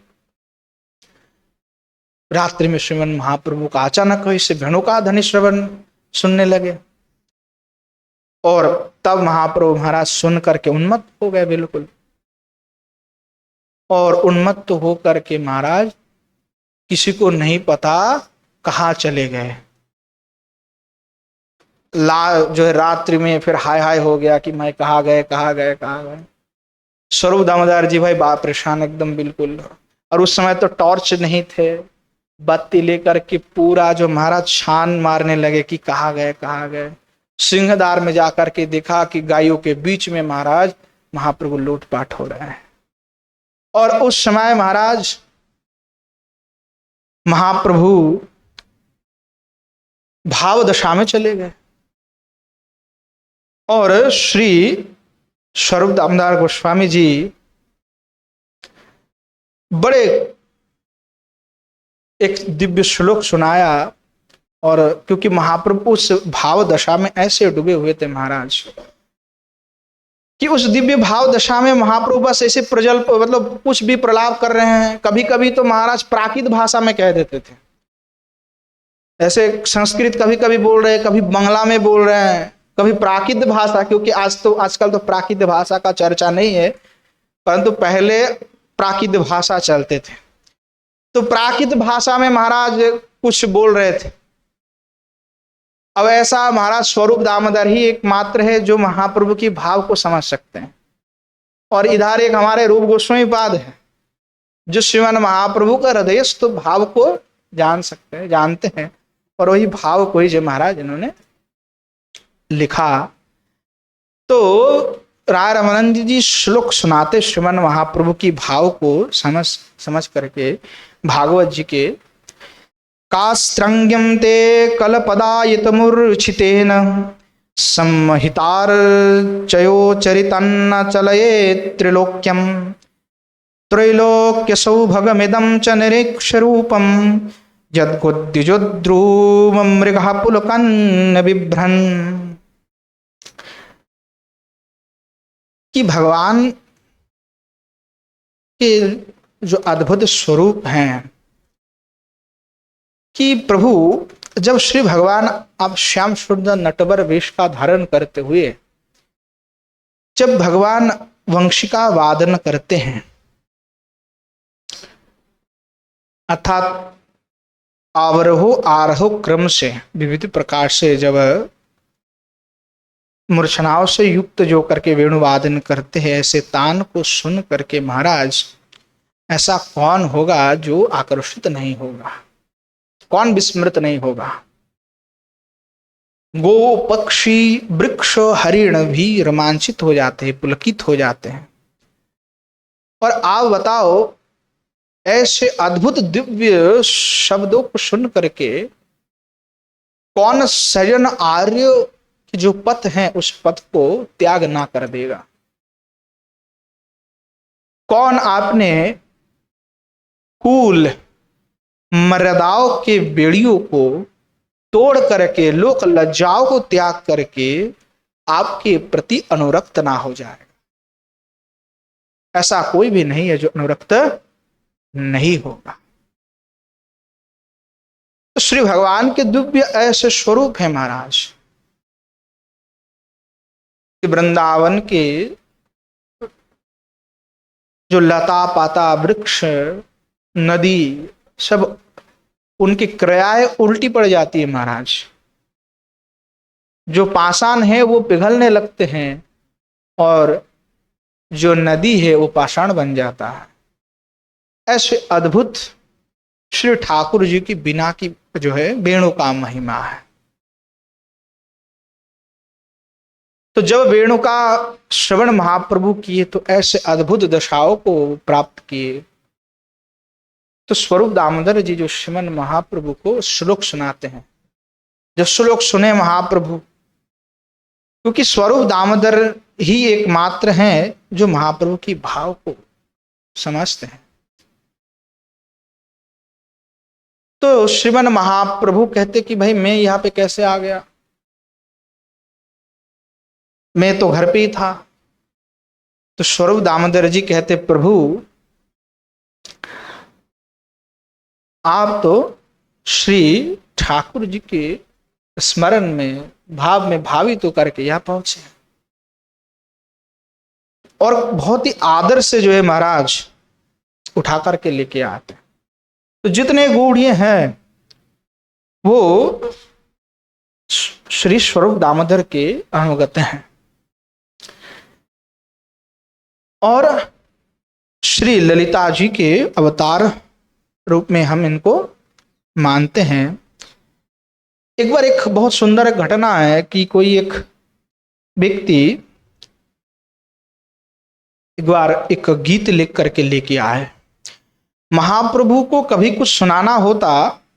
रात्रि में श्रीमन महाप्रभु का अचानक इसे वेणु का ध्वनि श्रवण सुनने लगे और तब महाप्रभु महाराज सुन करके उन्मत्त हो गए बिल्कुल। और उन्मत्त हो करके महाराज किसी को नहीं पता कहाँ चले गए। जो है रात्रि में फिर हाय हाय हो गया कि मैं कहाँ गए कहाँ गए कहाँ गए। स्वरूप दामोदर जी भाई बाप परेशान एकदम बिल्कुल। और उस समय तो टॉर्च नहीं थे, बत्ती लेकर के पूरा जो महाराज छान मारने लगे कि कहाँ गए कहाँ गए। सिंहदार में जाकर के देखा कि गायों के बीच में महाराज महाप्रभु लूटपाट हो रहे हैं। और उस समय महाराज महाप्रभु भाव दशा में चले गए और श्री स्वरूप दामोदर गोस्वामी जी बड़े एक दिव्य श्लोक सुनाया। और क्योंकि महाप्रभु उस भाव दशा में ऐसे डूबे हुए थे महाराज कि उस दिव्य भाव दशा में महाप्रभु बस ऐसे प्रजल मतलब कुछ भी प्रलाप कर रहे हैं। कभी कभी तो महाराज प्राकृत भाषा में कह देते थे, ऐसे संस्कृत कभी कभी बोल रहे हैं, कभी बांग्ला में बोल रहे हैं, कभी प्राकृत भाषा। क्योंकि आजकल तो प्राकृत भाषा का चर्चा नहीं है, परंतु पहले प्राकृत भाषा चलते थे। तो प्राकृत भाषा में महाराज कुछ बोल रहे थे। अब ऐसा महाराज स्वरूप दामोदर ही एकमात्र है जो महाप्रभु की भाव को समझ सकते हैं। और इधर एक हमारे रूप गोस्वामी पाद है जो श्रीमान महाप्रभु का हृदयस्थ भाव को जान सकते हैं, जानते हैं। और वही भाव को ही जो महाराज इन्होंने लिखा। तो राय रामानंद जी श्लोक सुनाते श्रीमन महाप्रभु की भाव को समझ करके भागवत जी के, कास्त्रंग्यम ते कलपदायितमूर्छितेन संहितार्चयो चरितन्न चलये त्रिलोक्यम त्रैलोक्य सौभगमिदं च निरीक्ष्य रूपम यद्गोद्युजोद्रूमं मृगः पुलकन्न बिभ्रन्। कि भगवान के जो अद्भुत स्वरूप हैं, कि प्रभु जब श्री भगवान अब श्याम सुंदर नटवर वेश का धारण करते हुए जब भगवान वंशिका वादन करते हैं, अर्थात आरोह आरोह क्रम से विविध प्रकार से जब मूर्छनाओं से युक्त जो करके वेणुवादन करते हैं, ऐसे तान को सुन करके महाराज ऐसा कौन होगा जो आकर्षित नहीं होगा, कौन विस्मृत नहीं होगा। गो पक्षी वृक्ष हरिण भी रोमांचित हो जाते हैं, पुलकित हो जाते हैं। और आप बताओ, ऐसे अद्भुत दिव्य शब्दों को सुन करके कौन सजन आर्य के जो पथ है उस पथ को त्याग ना कर देगा। कौन आपने कुल मर्यादाओं के बेड़ियों को तोड़ करके लोक लज्जाओं को त्याग करके आपके प्रति अनुरक्त ना हो जाएगा। ऐसा कोई भी नहीं है जो अनुरक्त नहीं होगा। तो श्री भगवान के दिव्य ऐसे स्वरूप है महाराज, वृंदावन के जो लता पाता वृक्ष नदी सब उनकी क्रियाएं उल्टी पड़ जाती है महाराज। जो पाषाण है वो पिघलने लगते हैं और जो नदी है वो पाषाण बन जाता है। ऐसे अद्भुत श्री ठाकुर जी की बिना की जो है वेणु का महिमा है। तो जब वेणु का श्रवण महाप्रभु किए तो ऐसे अद्भुत दशाओं को प्राप्त किए। तो स्वरूप दामोदर जी जो श्रीमन महाप्रभु को श्लोक सुनाते हैं, जब श्लोक सुने महाप्रभु, क्योंकि स्वरूप दामोदर ही एकमात्र हैं जो महाप्रभु की भाव को समझते हैं। तो श्रीमन महाप्रभु कहते कि भाई मैं यहां पे कैसे आ गया, मैं तो घर पे ही था। तो स्वरूप दामोदर जी कहते प्रभु आप तो श्री ठाकुर जी के स्मरण में भाव में भावित होकर के यहां पहुंचे और बहुत ही आदर से जो है महाराज उठा करके लेके आते। तो जितने गूढ़िये हैं वो श्री स्वरूप दामोदर के अनुगत हैं और श्री ललिता जी के अवतार रूप में हम इनको मानते हैं। एक बार एक बहुत सुंदर घटना है कि कोई एक व्यक्ति एक बार एक गीत लिख करके लेके आए। महाप्रभु को कभी कुछ सुनाना होता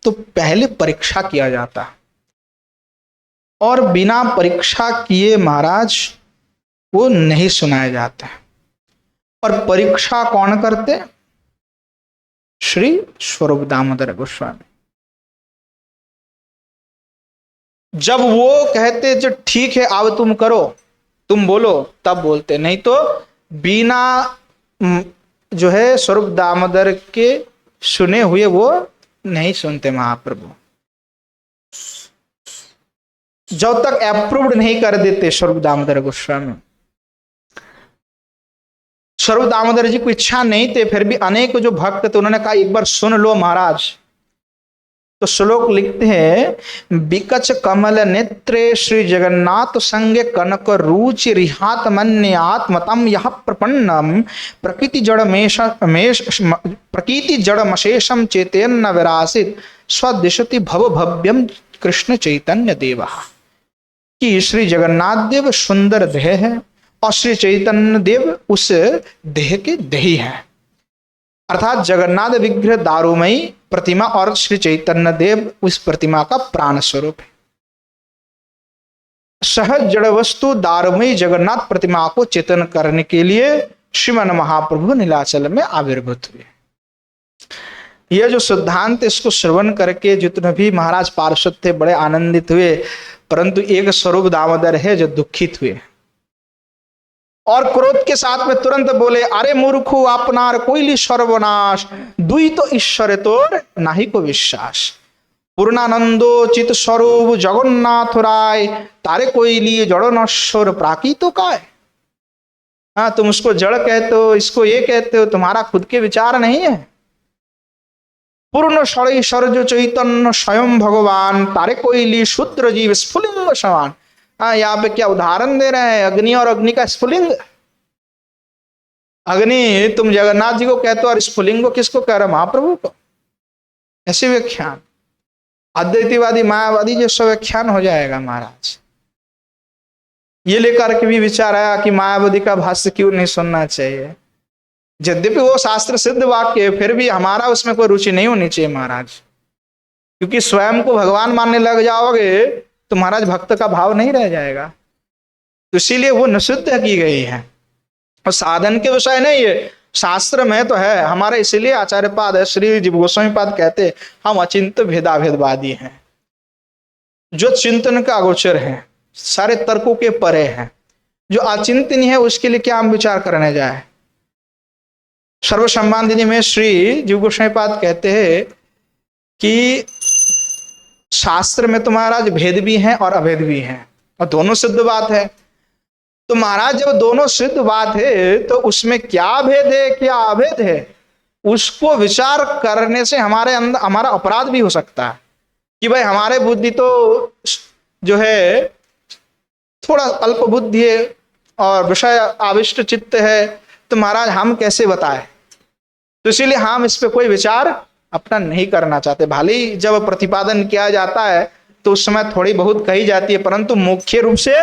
तो पहले परीक्षा किया जाता और बिना परीक्षा किए महाराज वो नहीं सुनाए जाते। और परीक्षा कौन करते? श्री स्वरूप दामोदर गोस्वामी। जब वो कहते जो ठीक है अब तुम करो, तुम बोलो, तब बोलते, नहीं तो बिना जो है स्वरूप दामोदर के सुने हुए वो नहीं सुनते महाप्रभु। जब तक अप्रूव्ड नहीं कर देते स्वरूप दामोदर गोस्वामी। स्वरूप दामोदर जी को इच्छा नहीं थे, फिर भी अनेक जो भक्त थे उन्होंने कहा एक बार सुन लो महाराज। तो श्लोक लिखते हैं, बिकच कमल नेत्रे श्री जगन्नाथ संगे कनक रुचि रिहात मन्य आत्मतम यह प्रपन्नम प्रकृति जड़ मशेषम चेतन विरासित स्वदिशति भव भव्यम कृष्ण चैतन्य देवा। कि श्री जगन्नाथ देव सुंदर देह है और श्री चैतन्य देव उस देह के देही हैं। अर्थात जगन्नाथ विग्रह दारूमयी प्रतिमा और श्री चैतन्य देव उस प्रतिमा का प्राण स्वरूप है। सहज जड़ वस्तु दारूमयी जगन्नाथ प्रतिमा को चेतन करने के लिए श्रीमन महाप्रभु नीलाचल में आविर्भूत हुए। यह जो सिद्धांत, इसको श्रवण करके जितने भी महाराज पार्षद थे बड़े आनंदित हुए, परंतु एक स्वरूप दामोदर है जो दुखित हुए और क्रोध के साथ में तुरंत बोले, अरे मूर्खो अपनार कोइली सर्वनाश, दुई तो ईश्वर तोर नाही को विश्वास। पूर्णानंदो चित स्वरूप जगन्नाथ राय, तारे कोइली जड़ो नश्वर प्राकृतो काय। हाँ, तुम उसको जड़ कहते हो, इसको ये कहते हो, तुम्हारा खुद के विचार नहीं है। पूर्ण षड़ईश्वर जो चैतन्य स्वयं भगवान, तारे कोइली शूद्र जीव स्फुलिंग समान। हाँ, यहाँ पे क्या उदाहरण दे रहे हैं, अग्नि और अग्नि का स्फुलिंग। अग्नि तुम जगन्नाथ जी को कहते हो और स्फुलिंग को किसको कह रहे, महाप्रभु को। ऐसे व्याख्यान अद्वैतीवादी मायावादी जैसा व्याख्यान हो जाएगा महाराज। ये लेकर के भी विचार आया कि मायावादी का भाष्य क्यों नहीं सुनना चाहिए, यद्यपि वो शास्त्र सिद्ध वाक्य, फिर भी हमारा उसमें कोई रुचि नहीं होनी चाहिए महाराज, क्योंकि स्वयं को भगवान मानने लग जाओगे तो महाराज भक्त का भाव नहीं रह जाएगा। तो इसीलिए वो निषिद्ध की गई है और साधन के विषय नहीं है, शास्त्र में तो है हमारे। इसीलिए आचार्य पाद है, श्री जीव गोस्वामी पाद कहते हम अचिंत्य भेदाभेदवादी हैं, जो चिंतन का अगोचर है, सारे तर्कों के परे हैं। जो अचिंतनीय है उसके लिए क्या हम विचार करने जाए। सर्वसम्मानिनी में श्री जीव गोस्वामी पाद कहते हैं कि शास्त्र में तो महाराज भेद भी हैं और अभेद भी हैं, और दोनों सिद्ध बात है। तो महाराज जब दोनों सिद्ध बात है तो उसमें क्या भेद है क्या अभेद है, उसको विचार करने से हमारे अंदर हमारा अपराध भी हो सकता है कि भाई हमारे बुद्धि तो जो है थोड़ा अल्प बुद्धि है और विषय आविष्ट चित्त है, तो महाराज हम कैसे बताएं। तो इसीलिए हम इस पे कोई विचार अपना नहीं करना चाहते। भले ही जब प्रतिपादन किया जाता है तो उस समय थोड़ी बहुत कही जाती है, परंतु मुख्य रूप से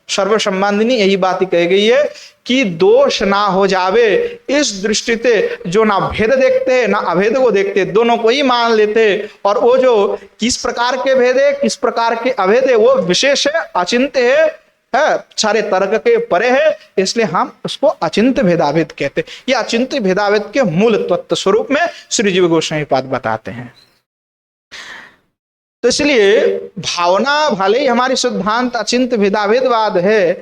सर्वसम्मानिनी यही बात ही कही गई है कि दोष ना हो जावे इस दृष्टि से जो ना भेद देखते ना अभेद को देखते, दोनों को ही मान लेते। और वो जो किस प्रकार के भेद है किस प्रकार के अभेद है वो विशेष है, अचिंत्य है, सारे तर्क के परे है, इसलिए हम उसको अचिंत्य भेदाभेद कहते हैं। ये अचिंत्य भेदाभेद के मूल तत्व स्वरूप में श्री जीव गोस्वामी पाद बताते हैं। तो इसलिए भावना भले ही हमारी सिद्धांत अचिंत्य भेदाभेदवाद है,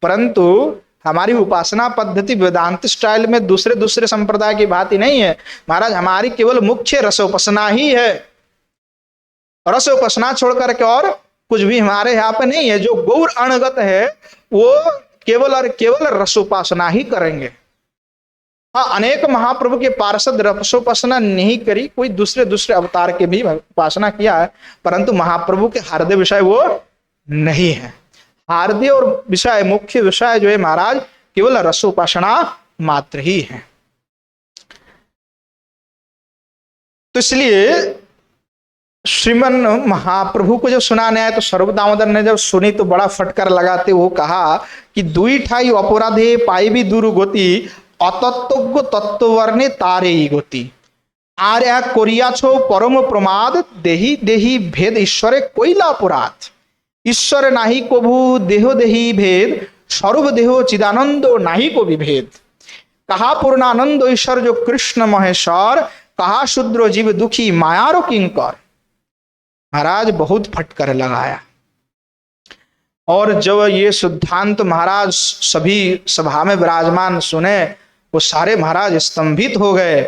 परंतु हमारी उपासना पद्धति वेदांत स्टाइल में दूसरे संप्रदाय की भांति नहीं है महाराज। हमारी केवल मुख्य रसोपासना ही है, रसोपासना छोड़ करके और कुछ भी हमारे यहाँ पे नहीं है। जो गौर अणगत है वो केवल और केवल रसोपासना ही करेंगे। हाँ, अनेक महाप्रभु के पार्षद रसोपासना नहीं करी, कोई दूसरे अवतार के भी उपासना किया है, परंतु महाप्रभु के हार्दिक विषय वो नहीं है। हार्दिक और विषय मुख्य विषय जो है महाराज केवल रसोपासना मात्र ही है। तो इसलिए श्रीमन महाप्रभु को जब सुनाने आए तो स्वरूप दामोदर ने जब सुनी तो बड़ा फटकार लगाते वो कहा कि दुई ठाई अपराधे पाई भी दूर गोती, अतत्व तत्वर्णे तारे गोती। आर्या कोरिया छो परम प्रमाद, देही देही भेद ईश्वरे कोइला अपराध। ईश्वर नाही कोभु देहो देही भेद, स्वरूप देहो चिदानंदो नाही को विभेद। कहा पूर्णानंद ईश्वर जो कृष्ण महेश्वर, कहा शूद्र जीव दुखी मायारो किंकर। महाराज बहुत फटकर लगाया। और जब ये सिद्धांत महाराज सभी सभा में विराजमान सुने वो सारे महाराज स्तंभित हो गए।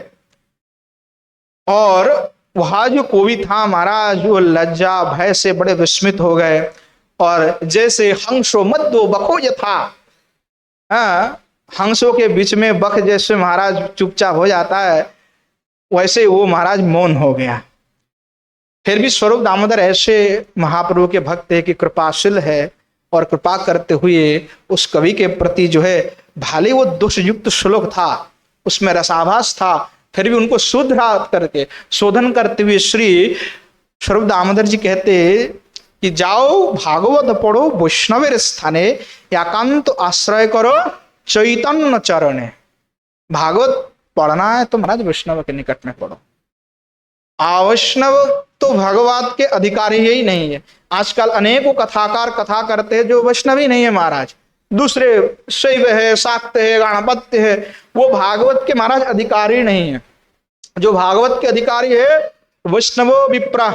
और वहां जो कोई था महाराज वो लज्जा भय से बड़े विस्मित हो गए। और जैसे हंसो मद्दो बको था, हंसों के बीच में बक जैसे महाराज चुपचाप हो जाता है, वैसे वो महाराज मौन हो गया। फिर भी स्वरूप दामोदर ऐसे महाप्रभु के भक्त है कि कृपाशील है और कृपा करते हुए उस कवि के प्रति जो है भले वो दोषयुक्त श्लोक था उसमें रसाभास था, फिर भी उनको शोधन करते हुए श्री स्वरूप दामोदर जी कहते कि जाओ भागवत पढ़ो वैष्णवेर स्थाने, एकांत आश्रय करो चैतन्य चरणे। भागवत पढ़ना है तो महाराज वैष्णव के निकट में पढ़ो। वैष्णव तो भगवत के अधिकारी ही नहीं है। आजकल अनेकों कथाकार कथा करते हैं जो वैष्णव ही नहीं है महाराज, दूसरे शैव है, शाक्त है, गणपत्य है, वो भागवत के महाराज अधिकारी नहीं है। जो भागवत के अधिकारी है वैष्णवो विप्रा,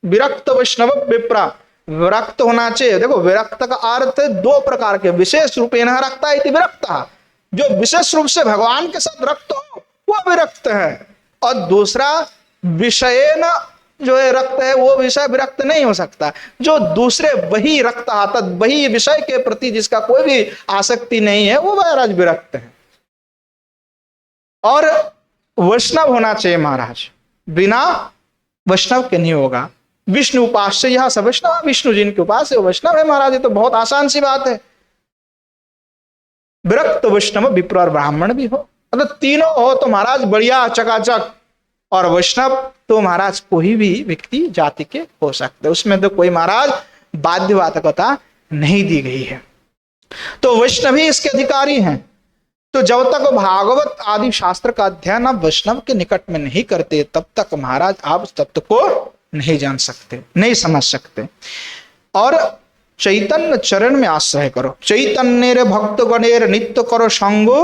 विरक्त वैष्णव विप्रा, विरक्त होना चाहिए। देखो विरक्त का अर्थ है दो प्रकार के, विशेष रूपेण रक्ता इति विरक्ता, जो विशेष रूप से भगवान के साथ रक्त हो वो विरक्त है, और दूसरा विषय न जो है रक्त है वो विषय विरक्त नहीं हो सकता। जो दूसरे वही रक्त आता, वही विषय के प्रति जिसका कोई भी आसक्ति नहीं है वो महाराज विरक्त है। और वैष्णव होना चाहिए महाराज, बिना वैष्णव के नहीं होगा। विष्णु उपास्य यह सब वैष्णव, विष्णु जिनके उपास है वैष्णव है महाराज। ये तो बहुत आसान सी बात है। विरक्त वैष्णव विप्र और ब्राह्मण भी हो, मतलब तीनों हो तो महाराज बढ़िया चकाचक। और वैष्णव तो महाराज कोई भी व्यक्ति जाति के हो सकते, उसमें तो कोई महाराज बाध्यबाधकता नहीं दी गई है। तो वैष्णव ही इसके अधिकारी हैं। तो जब तक भागवत आदि शास्त्र का अध्ययन आप वैष्णव के निकट में नहीं करते तब तक महाराज आप उस तत्व को नहीं जान सकते, नहीं समझ सकते। और चैतन्य चरण में आश्रय करो। चैतन्य भक्त गणेर नित्य करो संगो,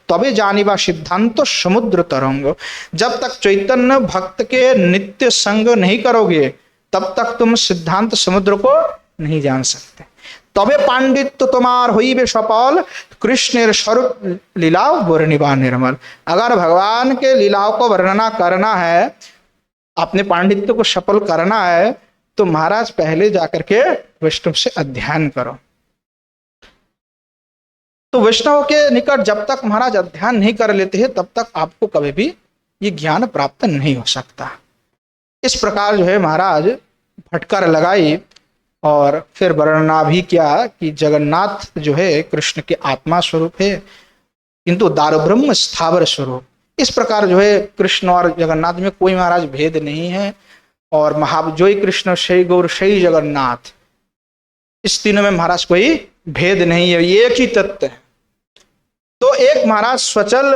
तबे जानिबा सिद्धांत समुद्र तरंगो। जब तक चैतन्य भक्त के नित्य संग नहीं करोगे तब तक तुम सिद्धांत समुद्र को नहीं जान सकते। तबे पांडित्य तुम्हार होइबे सफल, कृष्णेर स्वरूप लीला वर्णिबा निर्मल। अगर भगवान के लीलाओं को वर्णना करना है, अपने पांडित्य को सफल करना है, तो महाराज पहले जाकर के वैष्णव से अध्ययन करो। तो वैष्णव के निकट जब तक महाराज अध्ययन नहीं कर लेते हैं तब तक आपको कभी भी ये ज्ञान प्राप्त नहीं हो सकता। इस प्रकार जो है महाराज फटकार लगाई और फिर वर्णना भी किया कि जगन्नाथ जो है कृष्ण के आत्मा स्वरूप है, किंतु दारुब्रह्म स्थावर स्वरूप। इस प्रकार जो है कृष्ण और जगन्नाथ में कोई महाराज भेद नहीं है। और महाजोई कृष्ण शई गौर शई जगन्नाथ, इस तीनों में महाराज कोई भेद नहीं है, एक ही तत्व है। तो एक महाराज स्वचल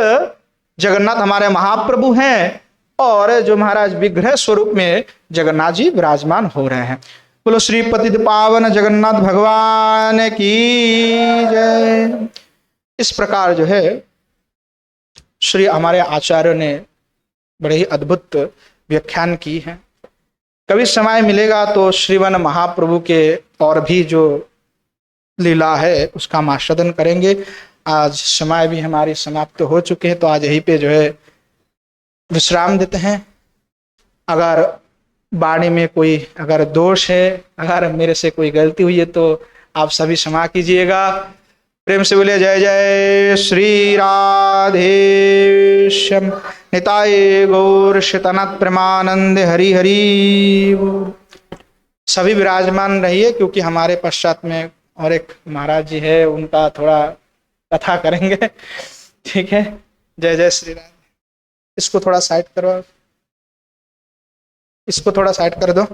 जगन्नाथ हमारे महाप्रभु हैं, और जो महाराज विग्रह स्वरूप में जगन्नाथ जी विराजमान हो रहे हैं। बोलो श्री पतित पावन जगन्नाथ भगवान की जय। इस प्रकार जो है श्री हमारे आचार्यों ने बड़े ही अद्भुत व्याख्यान की है। कभी समय मिलेगा तो श्रीवन महाप्रभु के और भी जो लीला है उसका हम आस्वादन करेंगे। आज समय भी हमारी समाप्त हो चुके हैं, तो आज यहीं पे जो है विश्राम देते हैं। अगर वाणी में कोई अगर दोष है, अगर मेरे से कोई गलती हुई है तो आप सभी क्षमा कीजिएगा। प्रेम से बोले जय जय श्री राधे श्याम निताय गौर शतनाथ प्रेमानंद हरि हरि। सभी विराजमान रहिए, क्योंकि हमारे पश्चात में और एक महाराज जी है, उनका थोड़ा कथा करेंगे। ठीक है, जय जय श्री राधे। इसको थोड़ा साइड करो, इसको थोड़ा साइड कर दो।